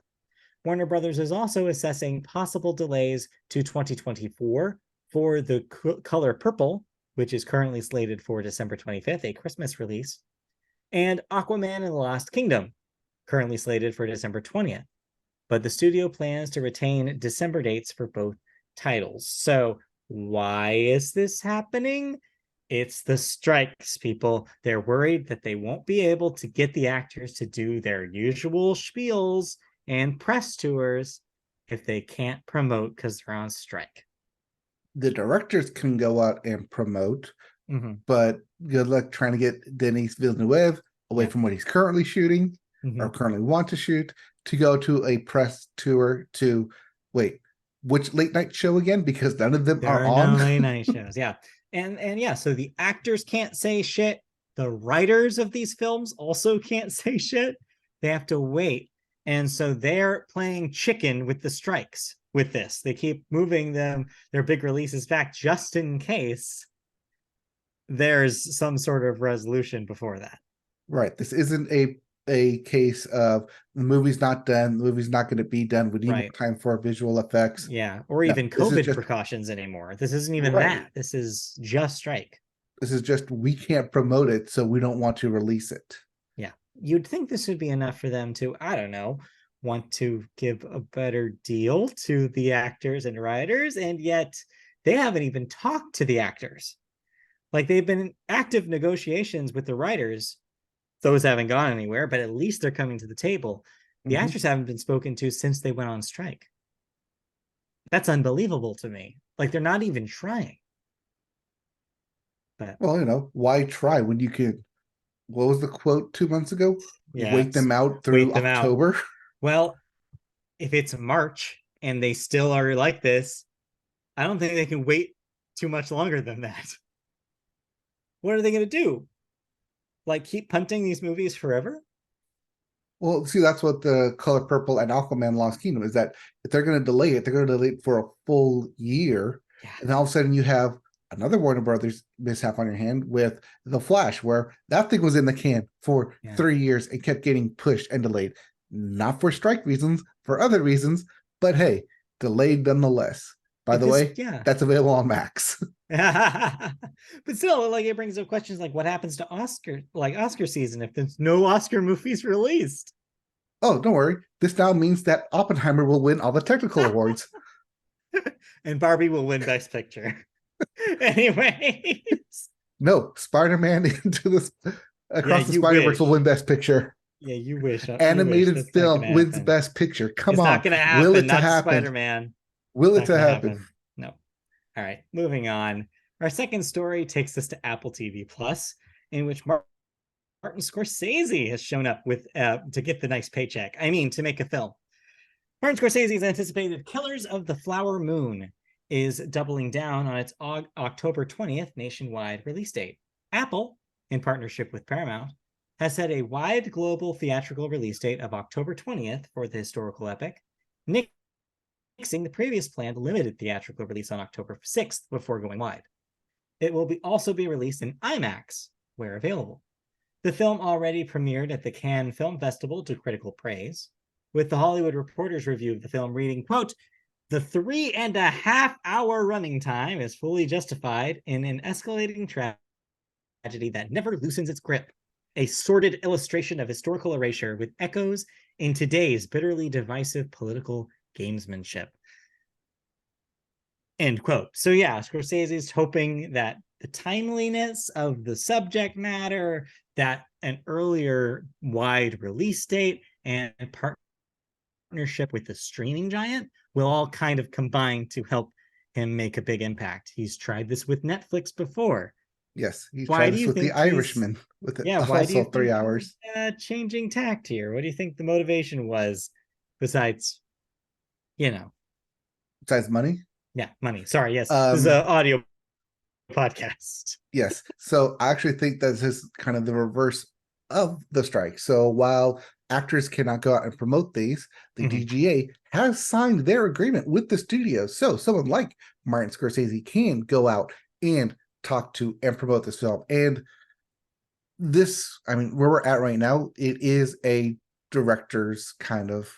Warner Brothers is also assessing possible delays to 2024 for The Color Purple, which is currently slated for December 25th, a Christmas release, and Aquaman and the Lost Kingdom, currently slated for December 20th. But the studio plans to retain December dates for both titles. So why is this happening? It's the strikes, people. They're worried that they won't be able to get the actors to do their usual spiels and press tours if they can't promote because they're on strike. The directors can go out and promote, Mm-hmm. but good luck trying to get Denis Villeneuve away from what he's currently shooting or currently want to shoot to go to a press tour to which late night show again? Because none of them There are are on. no late night shows. Yeah. And yeah, so the actors can't say shit. The writers of these films also can't say shit. They have to wait. And so they're playing chicken with the strikes with this. They keep moving their big releases back just in case there's some sort of resolution before that. Right. This isn't a case of the movie's not done, the movie's not going to be done. We need more time for visual effects. Yeah. Or No, even COVID precautions anymore. This isn't even that. This is just strike. This is just we can't promote it, so we don't want to release it. Yeah. You'd think this would be enough for them to, I don't know, want to give a better deal to the actors and writers, and yet they haven't even talked to the actors. Like, they've been in active negotiations with the writers. Those haven't gone anywhere, but at least they're coming to the table. The actors haven't been spoken to since they went on strike. That's unbelievable to me. Like, they're not even trying. But well, why try when you can? What was the quote 2 months ago? Yeah, wait them out through October. Well, if it's March and they still are like this, I don't think they can wait too much longer than that. What are they going to do? Like, keep punting these movies forever? Well, see, that's what the Color Purple and Aquaman Lost Kingdom is, that if they're going to delay it, they're going to delay it for a full year. Yeah. And all of a sudden you have another Warner Brothers mishap on your hand with The Flash, where that thing was in the can for 3 years and kept getting pushed and delayed. Not for strike reasons, for other reasons, but hey, delayed nonetheless. By the way, that's available on Max. But still, like, it brings up questions like what happens to Oscar season if there's no Oscar movies released? Oh, don't worry. This now means that Oppenheimer will win all the technical awards. And Barbie will win Best Picture. Anyways. No, Spider-Man into the Across the Spider-Verse will win Best Picture. Yeah, you wish. Animated film wins Best Picture. Come on. Not gonna happen. Will it to happen? Spider-Man. Will it to happen? No. All right, moving on. Our second story takes us to Apple TV Plus, in which Martin Scorsese has shown up with to get the nice paycheck. I mean, to make a film. Martin Scorsese's anticipated Killers of the Flower Moon is doubling down on its October 20th nationwide release date. Apple, in partnership with Paramount, has set a wide global theatrical release date of October 20th for the historical epic, nixing the previous planned limited theatrical release on October 6th before going wide. It will also be released in IMAX, where available. The film already premiered at the Cannes Film Festival to critical praise, with the Hollywood Reporter's review of the film reading, quote, "The 3.5-hour running time is fully justified in an escalating tragedy that never loosens its grip. a sordid illustration of historical erasure with echoes in today's bitterly divisive political gamesmanship. End quote. So yeah, Scorsese's hoping that the timeliness of the subject matter, that an earlier wide release date, and partnership with the streaming giant will all kind of combine to help him make a big impact. He's tried this with Netflix before. Yes, he Why tried do this you with The think he's Irishman, with it yeah, why do you also think 3 he's hours. changing tact here? What do you think the motivation was besides, you know, Besides money? yeah, money? Sorry, yes, this is an audio podcast. Yes. So I actually think that this is kind of the reverse of the strike. So while actors cannot go out and promote these, the DGA has signed their agreement with the studio. So someone like Martin Scorsese can go out and talk to and promote this film. And this, I mean, where we're at right now, it is a director's kind of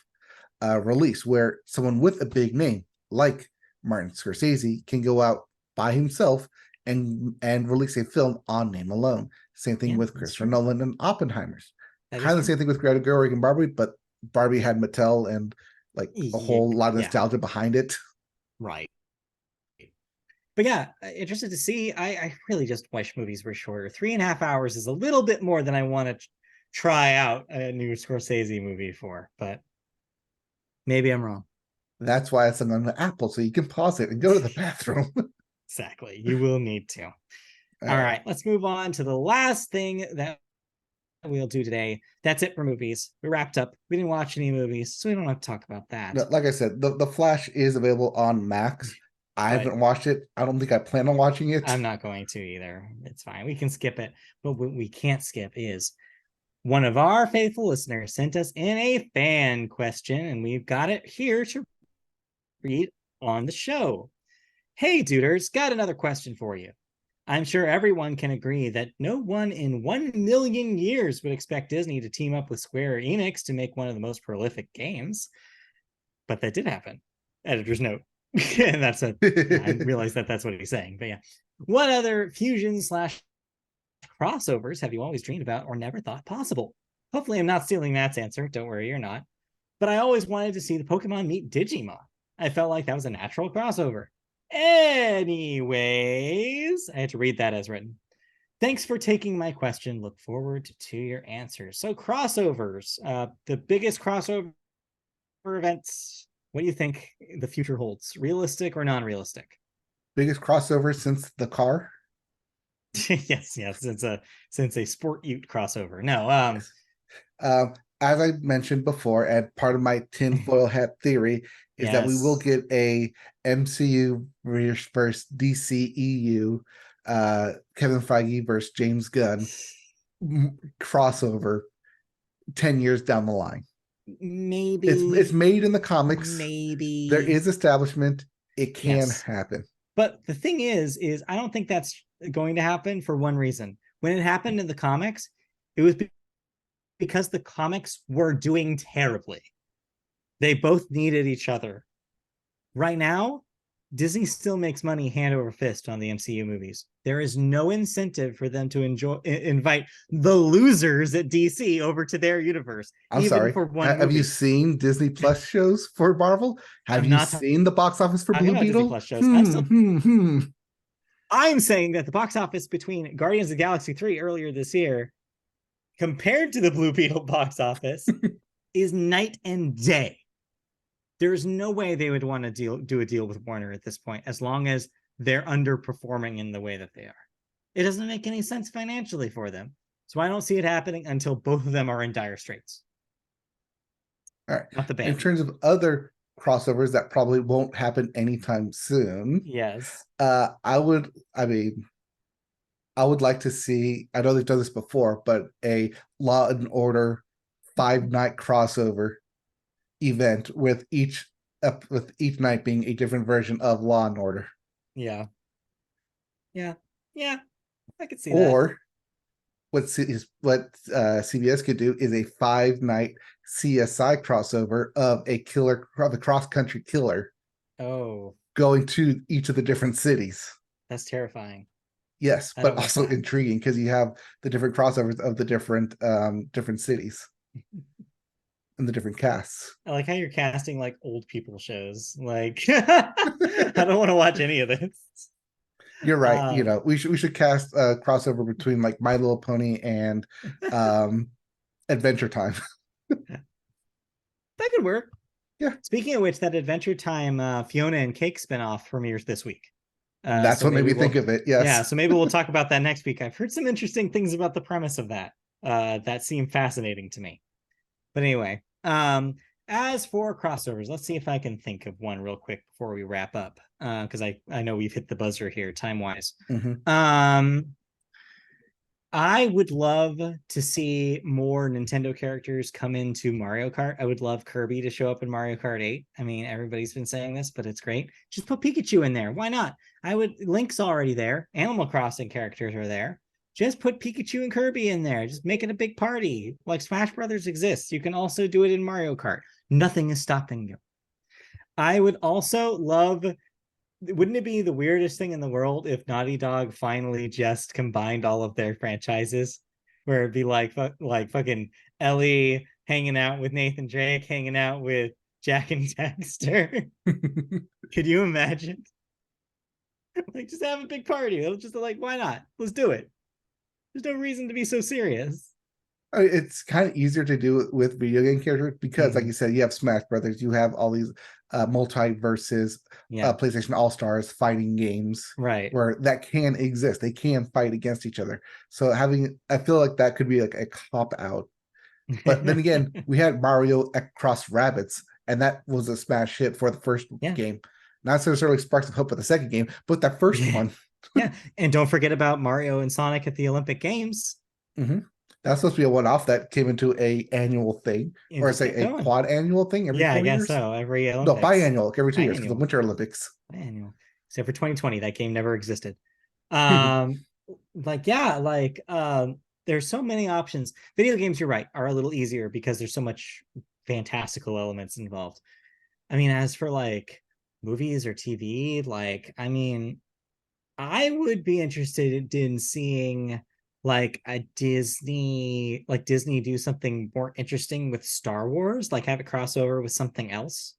release where someone with a big name like Martin Scorsese can go out by himself and release a film on name alone. Same thing with Christopher Nolan and Oppenheimer's. Kind of the same thing with Greta Gerwig and Barbie, but Barbie had Mattel and like a whole lot of nostalgia behind it. Right. But yeah, interested to see. I really just wish movies were shorter. 3.5 hours is a little bit more than I want to try out a new Scorsese movie for, but maybe I'm wrong. That's why it's on the Apple, so you can pause it and go to the bathroom. Exactly. You will need to. All right, let's move on to the last thing that we'll do today. That's it for movies. We wrapped up. We didn't watch any movies, so we don't have to talk about that. Like I said, the Flash is available on Max. I haven't watched it. I don't think I plan on watching it. I'm not going to either. It's fine. We can skip it. But what we can't skip is one of our faithful listeners sent us in a fan question, and we've got it here to read on the show. Hey, duders, got another question for you. I'm sure everyone can agree that no one in 1 million years would expect Disney to team up with Square Enix to make one of the most prolific games. But that did happen. Editor's note. And that's I realize that that's what he's saying. But yeah. What other fusion / crossovers have you always dreamed about or never thought possible? Hopefully I'm not stealing Matt's answer. Don't worry, you're not. But I always wanted to see the Pokemon meet Digimon. I felt like that was a natural crossover. Anyways, I had to read that as written. Thanks for taking my question. Look forward to your answers. So crossovers, the biggest crossover events. What do you think the future holds? Realistic or non-realistic? Biggest crossover since the car? yes, since a sport ute crossover. No, as I mentioned before, and part of my tinfoil hat theory is that we will get a MCU versus DCEU, Kevin Feige versus James Gunn crossover 10 years down the line. Maybe it's made in the comics. Maybe there is establishment. It can happen. But the thing is I don't think that's going to happen for one reason. When it happened in the comics, it was because the comics were doing terribly. They both needed each other. Right now, Disney still makes money hand over fist on the MCU movies. There is no incentive for them to invite the losers at DC over to their universe. I'm sorry. For one have you seen Disney Plus shows for Marvel? Have you seen the box office for Blue Beetle? Plus shows. I'm saying that the box office between Guardians of the Galaxy 3 earlier this year compared to the Blue Beetle box office is night and day. There's no way they would want to do a deal with Warner at this point, as long as they're underperforming in the way that they are. It doesn't make any sense financially for them. So I don't see it happening until both of them are in dire straits. All right. Not the band. In terms of other crossovers that probably won't happen anytime soon. Yes. I would like to see, I know they've done this before, but a Law and Order 5-night crossover event with each night being a different version of Law and Order. Yeah, I could see that. Or what CBS could do is a 5-night CSI crossover of a cross-country killer. Oh, going to each of the different cities. That's terrifying. Yes, I but don't want also that. intriguing because you have the different crossovers of the different cities and the different casts. I like how you're casting like old people shows. Like, I don't want to watch any of this. You're right. Um, We should cast a crossover between like My Little Pony and um Adventure Time. that could work. Yeah, Speaking of which, that Adventure Time Fiona and Cake spinoff premieres this week. that's So what made maybe me think we'll, of it. yeah, Yes. so maybe we'll talk about that next week. I've heard some interesting things about the premise of that. That seemed fascinating to me. But anyway, as for crossovers, let's see if I can think of one real quick before we wrap up. Because I know we've hit the buzzer here time wise. Hmm. Um, I would love to see more Nintendo characters come into Mario Kart. I would love Kirby to show up in Mario Kart 8. I mean, everybody's been saying this, but it's great. Just put Pikachu in there. Why not? Link's already there. Animal Crossing characters are there. Just put Pikachu and Kirby in there. Just make it a big party. Like Smash Brothers exists. You can also do it in Mario Kart. Nothing is stopping you. I would also love, wouldn't it be the weirdest thing in the world if Naughty Dog finally just combined all of their franchises, where it'd be like fucking Ellie hanging out with Nathan Drake, hanging out with Jack and Dexter. Could you imagine? Like, just have a big party. It'll just like, why not? Let's do it. There's no reason to be so serious. It's kind of easier to do it with video game characters because, like you said, you have Smash Brothers, you have all these multiverses, Yeah, PlayStation All Stars fighting games right. where that can exist. They can fight against each other. So I feel like that could be like a cop out. But then again, we had Mario Cross Rabbits, and that was a smash hit for the first Yeah. game. Not necessarily sparks of hope for the second game, but that first one. Yeah. And don't forget about Mario and Sonic at the Olympic Games. Mm-hmm. That's supposed to be a one-off that came into a annual thing, And or just say kept a going. quad annual thing every Yeah, I 4 years. guess so. Every No, Olympics. biannual, like every 2 years, because the Biannual. Winter Olympics. Biannual. Except for 2020, that game never existed. Hmm. Like, yeah, like there's so many options. Video games, you're right, are a little easier because there's so much fantastical elements involved. I mean, as for like movies or TV, like, I mean, I would be interested in seeing like Disney do something more interesting with Star Wars, like have it cross over with something else.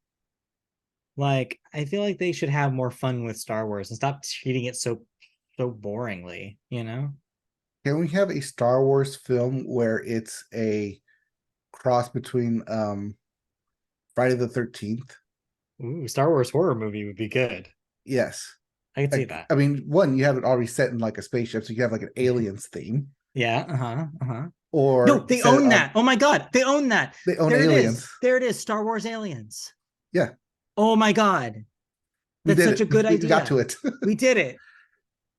Like, I feel like they should have more fun with Star Wars and stop treating it so boringly, you know? Can we have a Star Wars film where it's a cross between Friday the 13th? Ooh, Star Wars horror movie would be good. Yes. I could see Like, that. I mean, one, you have it already set in like a spaceship, so you have like an aliens theme, Yeah, uh-huh, uh-huh. No, or they set it own on that. Oh my god, they own that. they own There it aliens. is. There it is. Star Wars Aliens. Yeah, Oh my god. we That's did such a it. good We got to idea. it. We did it.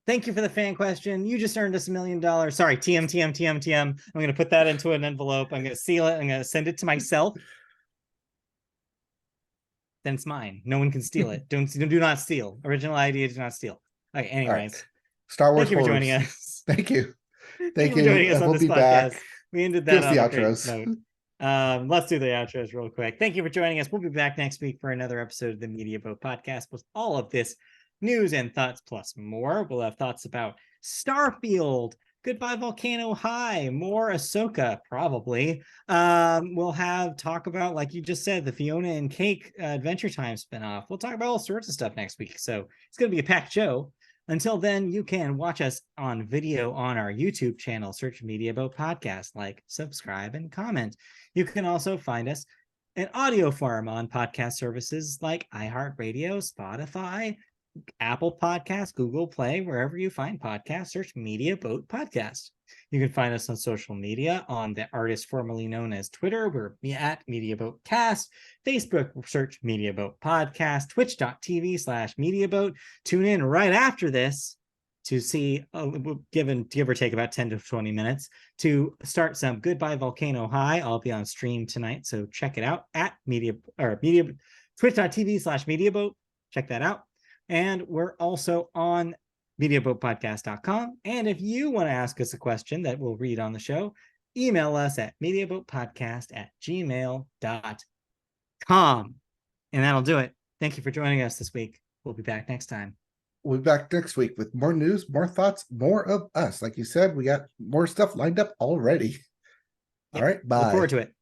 Thank you for the fan question. You just earned us $1 million. Sorry, TM. I'm going to put that into an envelope. I'm going to seal it. I'm going to send it to myself. Then it's mine. No one can steal it. Do not steal. Original idea, do not steal. Okay, All right. anyways. Star Wars Thank you for joining horrors. us. Thank you. Thank you Thank for you. joining us on We'll this be podcast. back. We ended Give that us the on a great outros. note. Let's do the outros real quick. Thank you for joining us. We'll be back next week for another episode of the Media Boat Podcast with all of this news and thoughts plus more. We'll have thoughts about Starfield, Goodbye Volcano High, more Ahsoka, probably. We'll have talk about, like you just said, the Fiona and Cake Adventure Time spinoff. We'll talk about all sorts of stuff next week. So it's going to be a packed show. Until then, you can watch us on video on our YouTube channel. Search Media Boat Podcast, like, subscribe, and comment. You can also find us in audio form on podcast services like iHeartRadio, Spotify, Apple Podcasts, Google Play, wherever you find podcasts, search Media Boat Podcast. You can find us on social media on the artist formerly known as Twitter. We're at Media Boat Cast. Facebook, search Media Boat Podcast. Twitch.tv/Media Boat. Tune in right after this to see, give or take about 10 to 20 minutes, to start some Goodbye Volcano High. I'll be on stream tonight, so check it out at Twitch.tv/Media Boat. Check that out. And we're also on MediaBoatPodcast.com. And if you want to ask us a question that we'll read on the show, email us at MediaBoatPodcast@gmail.com. And that'll do it. Thank you for joining us this week. We'll be back next time. We'll be back next week with more news, more thoughts, more of us. Like you said, we got more stuff lined up already. All Yep. right, Look forward bye. to it.